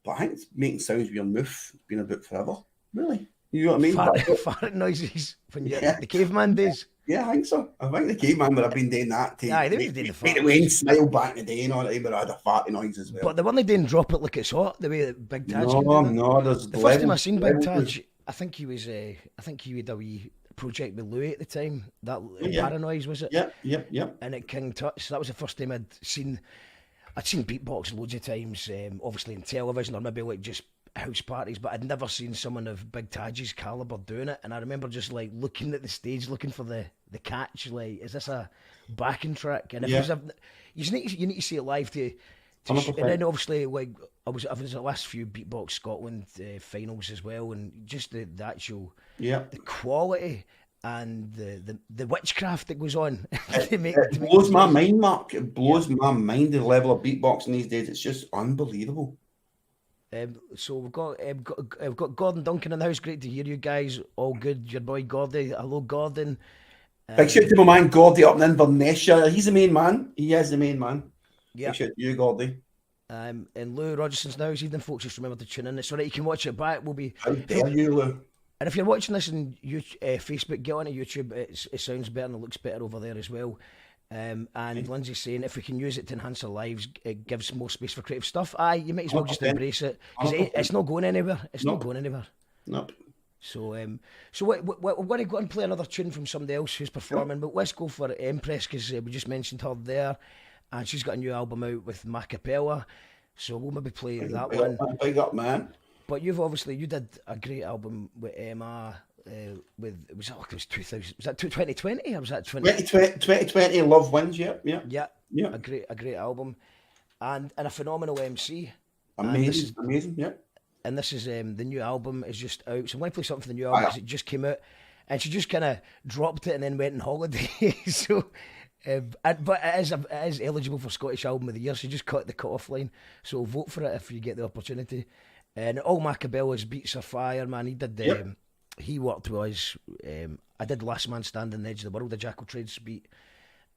But I think it's making sounds with your mouth been about forever. Really? You know what I mean? Fart noises when you're the caveman days. Yeah, I think so. I think the caveman would have been doing that to Aye, they were doing the make fart. the Wayne smile back in the day and all that, but I had a farty noise as well. But the one they didn't drop it like it's hot, the way that Big Taj can do that. No, there's The first time I seen Big Taj, I think he had a wee project with Louis at the time. That Paranoise, was it? Yeah. And at King Tut's, that was the first time I'd seen beatbox loads of times, obviously in television or maybe like just house parties, but I'd never seen someone of Big Taj's calibre doing it. And I remember just like looking at the stage, looking for the catch, like, is this a backing track? And if it was you need to see it live to and then obviously like I was at the last few Beatbox Scotland finals as well, and just the actual the quality and the witchcraft that goes on. It blows my mind, Mark. It blows my mind, the level of beatboxing these days. It's just unbelievable. So we've got Gordon Duncan in the house. Great to hear you guys. All good. Your boy Gordy. Hello, Gordon. Big shout to my man Gordy up in Inverness. He's the main man. He is the main man. Yeah. Big shout to you, Gordy. And Lou Rogerson's now. Evening, folks. Just remember to tune in. It's alright. You can watch it back. We'll be. How dare you, Lou? And if you're watching this on Facebook, get onto YouTube. It sounds better and it looks better over there as well. And Lindsay's saying if we can use it to enhance our lives, it gives more space for creative stuff. Aye, you might as well just embrace it because it's not going anywhere. It's not going anywhere. Nope. So we're going to go and play another tune from somebody else who's performing. But let's go for Empress because we just mentioned her there, and she's got a new album out with Macapella. So we'll maybe play that one. Big up, man. But you did a great album with Emma. Was that 2020 or was that 2020 Love Wins? Yeah. A great album, and a phenomenal MC. Amazing. Yeah. And this is the new album is just out. So I'm going to play something from the new album because it just came out, and she just kind of dropped it and then went on holiday. So, but it is eligible for Scottish Album of the Year. She just cut the cut-off line. So vote for it if you get the opportunity. And all Macabella's beats are fire, man. He did. He worked with us. I did Last Man Standing on the Edge of the World, the Jackal Trades beat.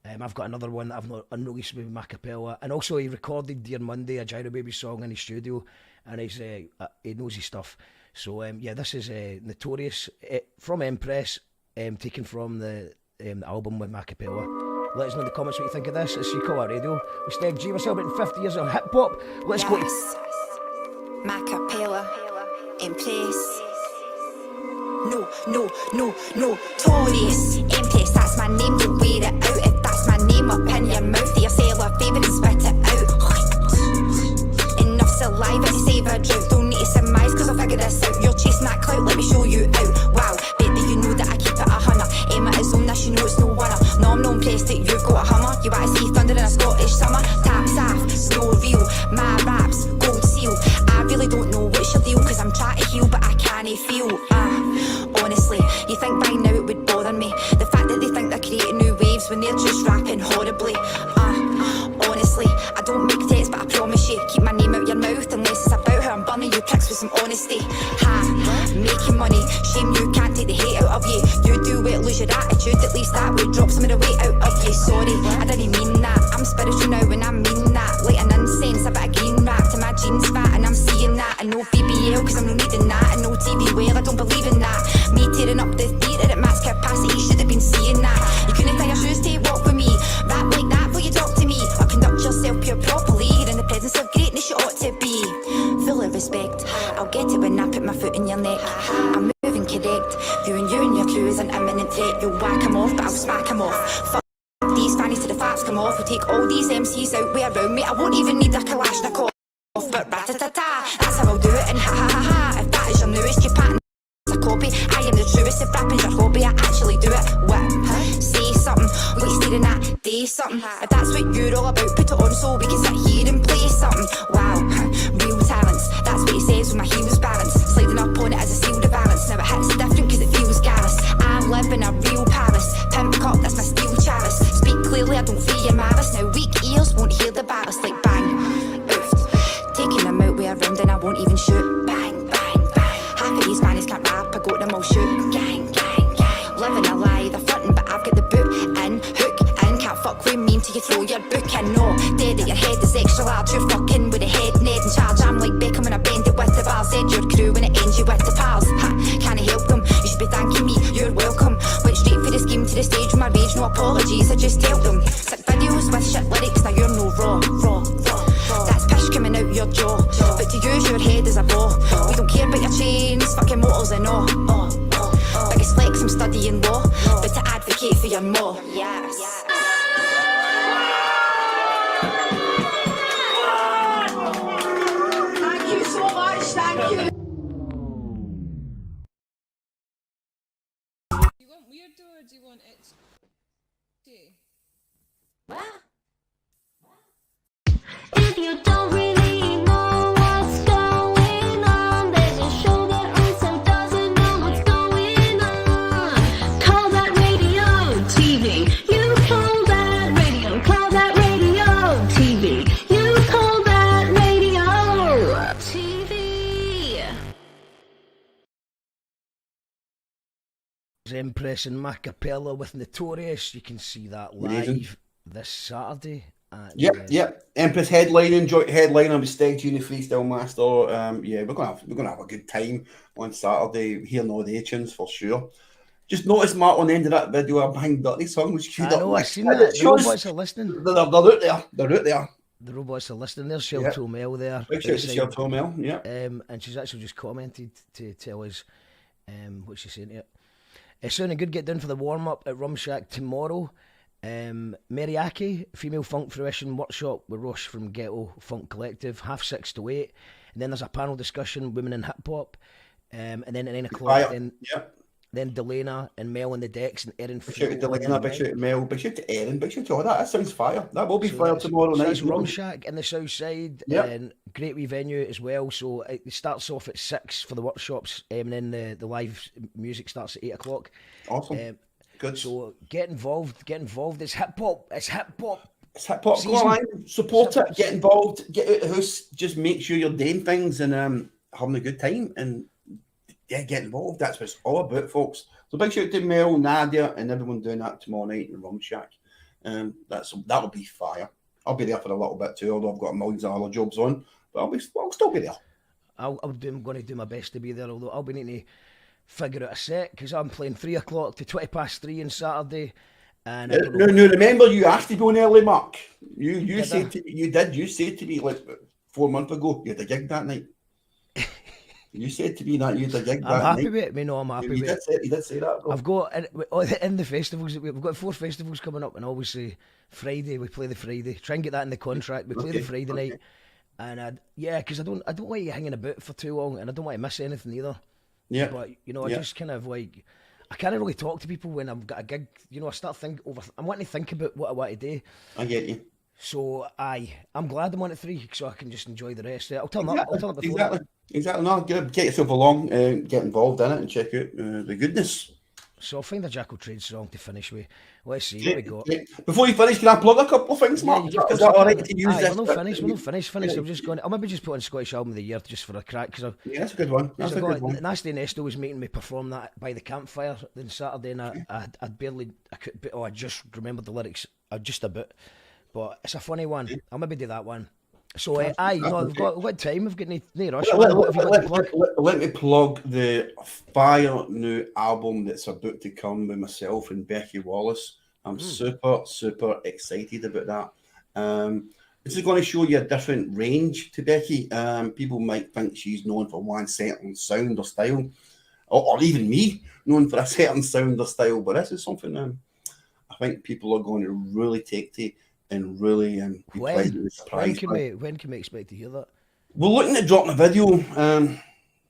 I've got another one that I've not unreleased with Macapella. And also he recorded Dear Monday, a Gyro Baby song in his studio. And he knows his stuff. So this is Notorious from Empress, taken from the album with Macapella. Let us know in the comments what you think of this. It's Call Out Radio with Steg G. We're celebrating 50 years of hip hop. Let's go. Macapella, Empress. Notorious Empress, that's my name, don't wear it out. If that's my name up in your mouth, you say a favour and spit it out. Enough saliva to save a drought. Don't need to surmise cause I'll figure this out. You're chasing that clout, let me show you out. Wow, baby, you know that I keep it 100. Emma is on this, you know it's no winner. No, I'm not impressed that you've got a Hummer. You want to see thunder in a Scottish summer. Taps off, slow real, my raps, gold seal. I really don't know what's your deal, cause I'm trying to heal but I can't feel. Honestly, you think by now it would bother me, the fact that they think they're creating new waves when they're just rapping horribly. Honestly, I don't make threats but I promise you, keep my name out your mouth unless it's about how I'm burning you pricks with some honesty. Making money, shame you can't take the hate out of you. You do it, lose your attitude, at least that would drop some of the weight out of you. Sorry, I didn't mean that, I'm spiritual now and I mean that. Like an incense, a bit of green wrapped in my jeans fat and I'm seeing that. And no BBL cause I'm not needing that, and no TV well, I don't believe in that. Me tearing up the theatre at max capacity, should have been seeing that. You couldn't tie your shoes to walk with me, rap like that before you talk to me, or conduct yourself pure properly. You're in the presence of greatness, you ought to be full of respect. I'll get it when I put my foot in your neck. I'm moving correct, viewing you and your crew is an imminent threat. You'll whack 'em off but I'll smack 'em off. Fuck these fannies to the faps, come off. We'll take all these MCs out way around me. I won't even need a Kalashnikov. But rat-a-ta-ta, that's how I'll do it. And ha-ha-ha-ha, if that is your newest, you patent a copy. I am the truest, if rapping's your hobby, I actually do it. What? Say something, what you staring at? Day something. If that's what you're all about, put it on so we can sit here and play something. Wow, real talents, that's what he says when my heels balance. Sliding up on it as a seal to balance. Now it hits different cause it feels gallus. I live in a real palace. Pimp cup, that's my steel chalice. Speak clearly, I don't fear your malice. Now weak ears won't hear the ballast. Like bang, oofed. Taking them out way around and I won't even shoot. Bang, bang, bang. Half of these bannies can't rap, I got them all shoot. Gang, gang, gang. Living a lie, they're frontin', but I've got the boot in, hook in. Can't fuck with me until you throw your book in. No, dead at your head is extra large. You're fucking with a head Ned in charge. I'm like Beckham when I bend it with the bars. Said your crew when it ends you with the pals. Ha, can't help them, you should be thanking me, you're welcome. Went straight for the scheme to the stage with my rage, no apologies, I just tell them. Sick videos with shit lyrics, now you're no raw. That's pish coming out your jaw. But to use your head as a ball. We don't care about your chains, fucking motors and all. Biggest flex, I'm studying law. But to advocate for your more. Yes. Thank you so much, thank you. Do you want weirdo or do you want it? If you don't really know what's going on, there's a show that also doesn't know what's going on. Call that radio TV. You call that radio. Call that radio TV. You call that radio TV. Empress and Macapella with Notorious. You can see that live Amazing. this Saturday. Yep. Empress headlining, joint headlining with Steg G and the Freestyle Master. Yeah, we're gonna have a good time on Saturday. Hearing all the tunes for sure. Just noticed Mark on the end of that video, a Bang Dirty song was queued I up. know, I've seen And that. it The shows robots are listening. They're out there. They're out there. The robots are listening. There's Shel Yeah. Tomel there. Big shout out to outside. Shel Tomel. Yeah. And she's actually just commented to tell us what she's saying here. It's sounding good. Get down for the warm up at Rum Shack tomorrow. Meriaki, Female Funk Fruition Workshop with Roche from Ghetto Funk Collective, 6:30 to 8. And then there's a panel discussion, Women in Hip Hop. And then at 9 o'clock, then Delena and Mel on the decks and Erin. Big shout out to Delena, big shout out to Mel, big shout out to Erin, big shout out to all that. That sounds fire. That will be fire tomorrow night. That's Rum Shack in the south side. And great wee venue as well. So it starts off at 6 for the workshops, and then the live music starts at 8 o'clock. Awesome. Good. So get involved. It's hip hop. It's hip hop. It's hip hop. Go online, support it, get involved, get out of the house, just make sure you're doing things and having a good time and get involved. That's what it's all about, folks. So big shout out to Mel, Nadia, and everyone doing that tomorrow night in the Rum Shack. That'll be fire. I'll be there for a little bit too, although I've got millions of other jobs on, but I'll still be there. I'm going to do my best to be there, although I'll be needing to figure out a set because I'm playing 3 o'clock to 3:20 on Saturday. And no, remember you asked to be on early, Mark. You said to me like 4 months ago you had a gig that night. You said to me that you had a gig that night. I'm happy with it. I'm happy with it. You did say that, bro. I've got in the festivals. We've got 4 festivals coming up, and I always say Friday. We play the Friday. Try and get that in the contract. We play the Friday night, and because I don't want you hanging about for too long, and I don't want to miss anything either. Yeah. But I just kind of like I can't really talk to people when I've got a gig. I start I'm wanting to think about what I want to do. I get you. So I'm glad I'm on at 3 so I can just enjoy the rest of it. I'll turn up before. Exactly. No, get yourself along, get involved in it, and check out the goodness. So I'll find a Jackal Trades song to finish with. Let's see what we got. Before you finish, can I plug a couple of things, Mark? Is that all right to use this? We're not finished. I'll maybe just put on Scottish Album of the Year just for a crack. That's a good one. Nasty Nesto was making me perform that by the campfire on Saturday, and I just remembered the lyrics just a bit. But it's a funny one. I'll maybe do that one. So, we've got time. We've got no rush. What have you got to plug? Let me plug the fire new album that's about to come with myself and Becky Wallace. I'm super, super excited about that. This is going to show you a different range to Becky. People might think she's known for one certain sound or style, or even me, known for a certain sound or style, but this is something I think people are going to really take to. and really be pleasantly When surprised. when can we expect to hear that? We're looking at dropping a video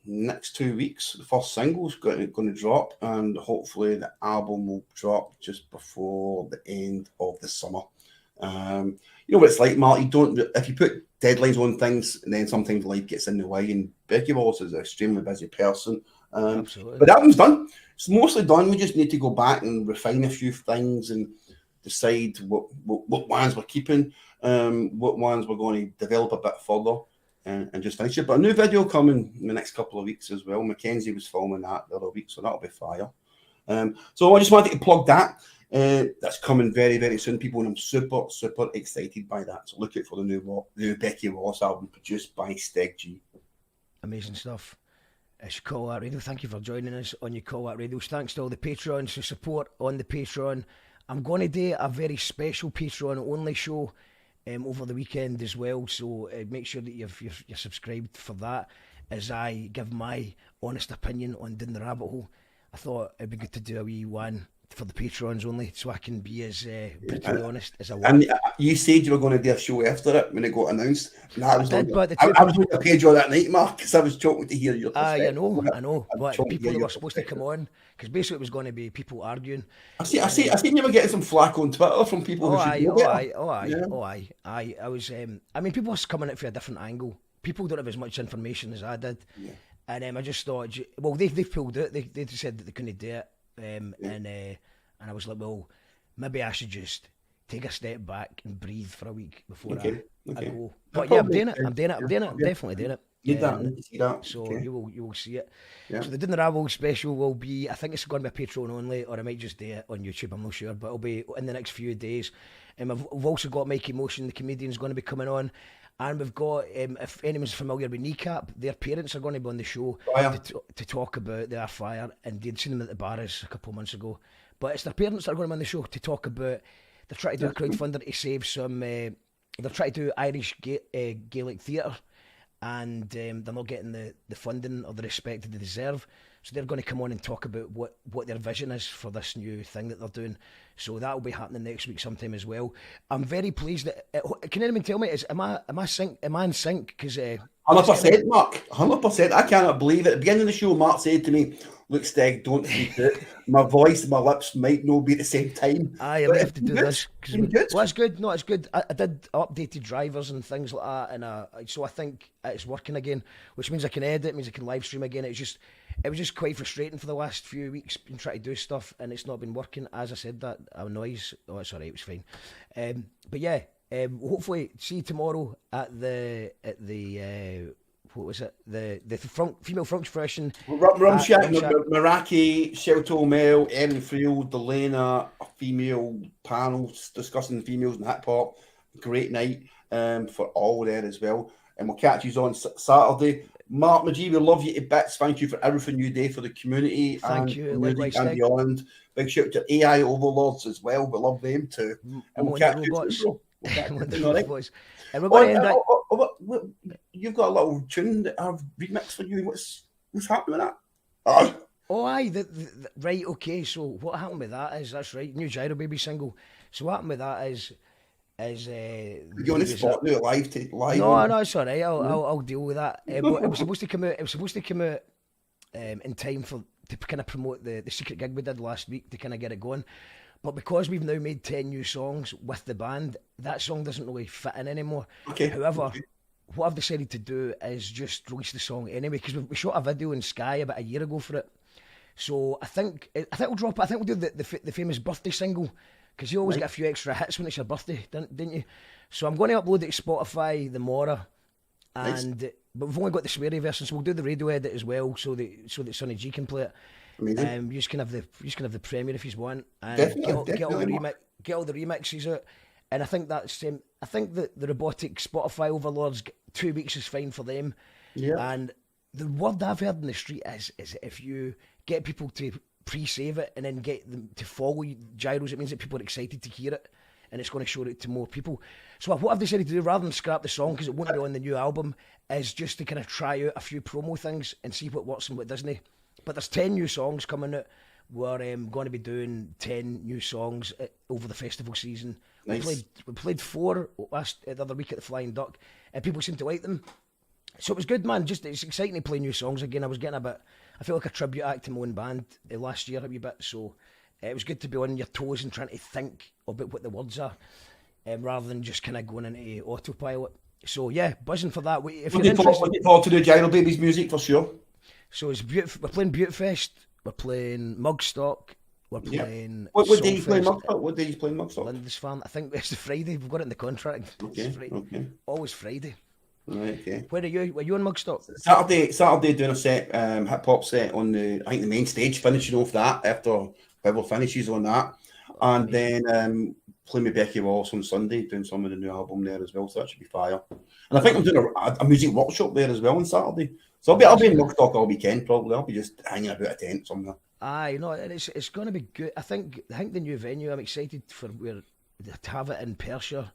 next 2 weeks. The first single's going to drop, and hopefully the album will drop just before the end of the summer. You know what it's like, Mark. If you put deadlines on things, and then sometimes life gets in the way. And Becky Wallace is an extremely busy person. Absolutely. But that one's done. It's mostly done. We just need to go back and refine a few things and decide what ones we're keeping, what ones we're going to develop a bit further, and just finish it. But a new video coming in the next couple of weeks as well. Mackenzie was filming that the other week, so that'll be fire. So I just wanted to plug that. That's coming very, very soon, people, and I'm super, super excited by that. So look out for the new Becky Wallace album produced by Steg G. Amazing stuff. It's Call Out Radio. Thank you for joining us on your Call Out Radio. Thanks to all the Patreons who support on the Patreon. I'm going to do a very special Patreon only show over the weekend as well. So make sure that you're subscribed for that as I give my honest opinion on Down the Rabbit Hole. I thought it'd be good to do a wee one for the Patrons only, so I can be as brutally honest as I want. And you said you were going to do a show after it when it got announced. And I was on the page that night, Mark, because I was choking to hear your perspective. I know. But people that were supposed to come on, because basically it was going to be people arguing. I seen you were getting some flack on Twitter from people who should know better. I was. I mean, people were coming at it from a different angle. People don't have as much information as I did, and I just thought, well, they pulled it. They said that they couldn't do it. And I was like, well, maybe I should just take a step back and breathe for a week before I go. But yeah, I'm doing it. I'm definitely doing it. Need that. So you will see it. Yeah. So the Down the Rabbit special will be, I think it's going to be a Patreon only, or I might just do it on YouTube, I'm not sure, but it'll be in the next few days. We've also got Mikey Motion, the comedian, is going to be coming on. And we've got, if anyone's familiar with Kneecap, their parents are going to be on the show to talk about their fire. And they'd seen them at the bars a couple of months ago. But it's their parents that are going to be on the show to talk about, they're trying to do a crowdfunder to save some, they're trying to do Irish Gaelic theatre. And they're not getting the funding or the respect that they deserve. So they're going to come on and talk about what their vision is for this new thing that they're doing. So that will be happening next week sometime as well. I'm very pleased that. Can anyone tell me? Am I in sync? Because 100%, Mark. 100%. I cannot believe it. At the beginning of the show, Mark said to me, "Look, Steg, don't freak out. My voice and my lips might not be at the same time." I have to do this. Well, it's good. No, it's good. I did updated drivers and things like that, and so I think it's working again, which means I can edit, means I can live stream again. It was just quite frustrating for the last few weeks, been trying to do stuff, and it's not been working. As I said, that noise. Oh, it's alright. It was fine. But yeah, hopefully see you tomorrow at the what was it? The female front expression. Rum Shack, Meraki, Shelto Mel, Erin Friel, Delena, a female panel discussing females in hip hop. Great night for all there as well. And we'll catch you on Saturday. Mark McGee, we love you to bits. Thank you for everything you do for the community. Thank you. Likewise, and beyond. Big shout out to AI Overlords as well. We love them too. And we'll catch you soon. And we're going to end that. You've got a little tune that I've remixed for you. What's happening with that? Aye. Right, okay. So what happened with that is, that's right, new Gyro Baby single. So what happened with that is you on the spot now, live. No, it's all right. I'll deal with that. But it was supposed to come out. In time to kind of promote the secret gig we did last week to kind of get it going. But because we've now made 10 new songs with the band, that song doesn't really fit in anymore. Okay. However, what I've decided to do is just release the song anyway, because we shot a video in Sky about a year ago for it. So I think we'll drop it. I think we'll do the famous birthday single, because you always get a few extra hits when it's your birthday, didn't you? So I'm going to upload it to Spotify, the Mora, and but we've only got the sweary version, so we'll do the radio edit as well, so that Sonny G can play it. Amazing. You can have the premiere if you want, and definitely, get all the remixes out. And I think that's I think that the robotic Spotify overlords, 2 weeks is fine for them. Yeah. And the word I've heard in the street is if you get people to pre-save it and then get them to follow Gyros, it means that people are excited to hear it, and it's going to show it to more people. So what I've decided to do, rather than scrap the song because it won't be on the new album, is just to kind of try out a few promo things and see what works and what doesn't. But there's 10 new songs coming out we're going to be doing 10 new songs over the festival season. Nice. We played 4 the other week at the Flying Duck, and people seem to like them. So it was good, man. It's exciting to play new songs again. I was getting I feel like a tribute act to my own band last year a wee bit. So it was good to be on your toes and trying to think about what the words are, rather than just kind of going into autopilot. So yeah, buzzing for that. If you're interested, looking forward to the Gyro Babies music for sure. So it's we're playing Butefest, we're playing Mugstock, we're playing. What day you play Mugstock? What day you play Mugstock? Lindisfarne. I think it's the Friday. We've got it in the contract. Okay. Okay. Always Friday. Right. Okay. Where are you? Were you on Mugstock? Saturday doing a set, hip hop set on the the main stage, finishing off that after whoever finishes on that, and then playing with Becky Wallace on Sunday, doing some of the new album there as well. So that should be fire. And I think I'm doing a music workshop there as well on Saturday. So I'll be in Mugstock all weekend probably. I'll be just hanging about a tent somewhere. Aye, no, it's going to be good. I think the new venue. I'm excited for to have it in Perthshire.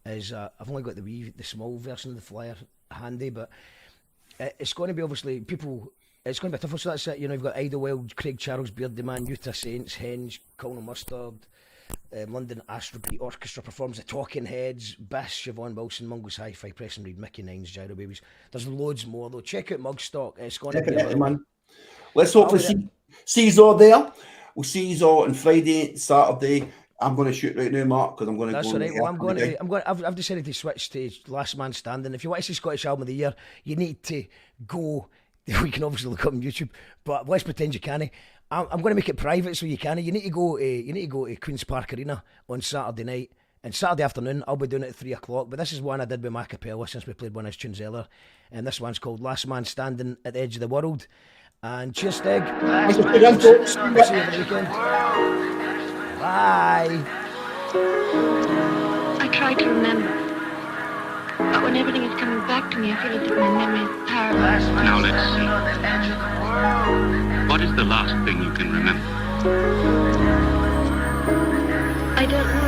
I've only got the small version of the flyer handy, but it's going to be obviously people. It's going to be tough. So that's it. You've got Idlewild, Craig Charles, Beardy Man, Utah Saints, Henge, Colonel Mustard, London Astrobeat Orchestra performs, the Talking Heads, Biss, Siobhan Wilson, Mungo's Hi-Fi, Preston Reed, Mickey Nines, Gyro Babies. There's loads more though. Check out Mugstock. It's going to be man. Let's hope we see you all there. We'll see you all on Friday, Saturday. I'm going to shoot right now, Mark, because I'm going to That's go. That's all right. Well, I've decided to switch to Last Man Standing. If you want to see Scottish Album of the Year, you need to go. We can obviously look up on YouTube, but let's pretend you can't. I'm going to make it private so you can. You need to go to Queen's Park Arena on Saturday night. And Saturday afternoon, I'll be doing it at 3 o'clock. But this is one I did with my cappella since we played one of his tunes earlier. And this one's called Last Man Standing at the Edge of the World. And cheers, Steg. See you over the weekend. Bye. I try to remember, but when everything is coming back to me, I feel as if my memory is paralyzed. Now let's see. What is the last thing you can remember? I don't know.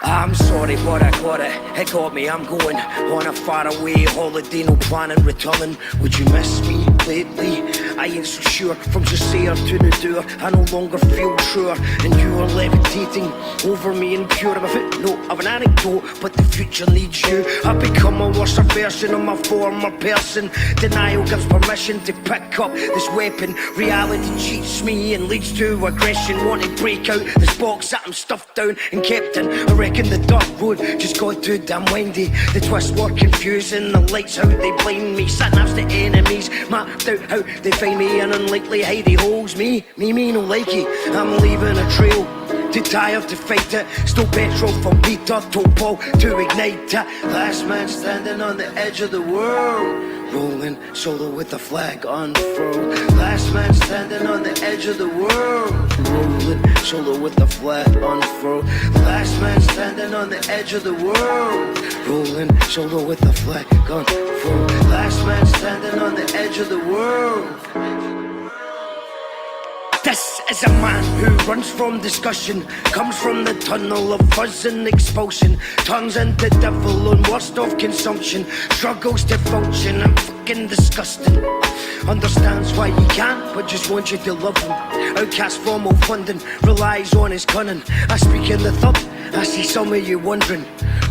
I'm sorry, but I got it. It got me, I'm going on a faraway holiday, no planning, returning. Would you miss me lately? I ain't so sure. From sincere to the doer, I no longer feel sure. And you are levitating over me and pure. I'm a footnote of an anecdote, but the future needs you. I've become a worse version of my former person. Denial gives permission to pick up this weapon. Reality cheats me and leads to aggression. Want to break out this box that I'm stuffed down and kept in. I reckon the dark road just got too damn windy. The twists were confusing, the lights how they blind me. Sat-navs to enemies, mapped out how they find me. An unlikely hidey holes me no likey. I'm leaving a trail, too tired to fight it. Still petrol from Peter to Paul to ignite it. Last man standing on the edge of the world, rolling solo with the flag unfurled. Last man standing on the edge of the world, rolling solo with the flag unfurled. Last man standing on the edge of the world, rolling solo with the flag unfurled. Last man standing on the edge of the world. This is a man who runs from discussion, comes from the tunnel of fuzz and expulsion, turns into devil on worst of consumption, struggles to function and fucking disgusting. Understands why he can't, but just wants you to love him. Outcast from all funding, relies on his cunning. I speak in the third, I see some of you wondering,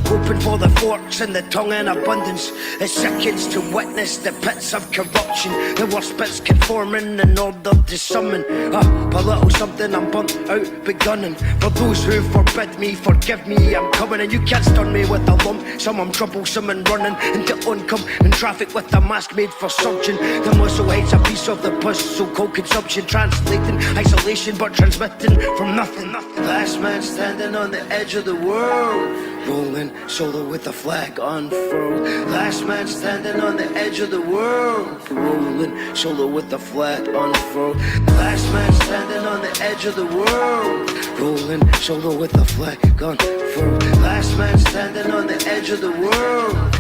hoping for the forks and the tongue in abundance. It sickens to witness the pits of corruption, the worst bits conforming in order to summon up a little something. I'm burnt out begunning. For those who forbid me, forgive me, I'm coming. And you can't stun me with a lump. Some I'm troublesome and running into oncoming traffic with a mask made for surgeon. The muscle hates a piece of the puzzle called consumption, translating isolation but transmitting from nothing. Last man standing on the edge of the world, rolling solo with the flag unfurled. Last man standing on the edge of the world, rolling solo with the flag unfurled. Last man standing on the edge of the world, rolling solo with the flag unfurled. Last man standing on the edge of the world.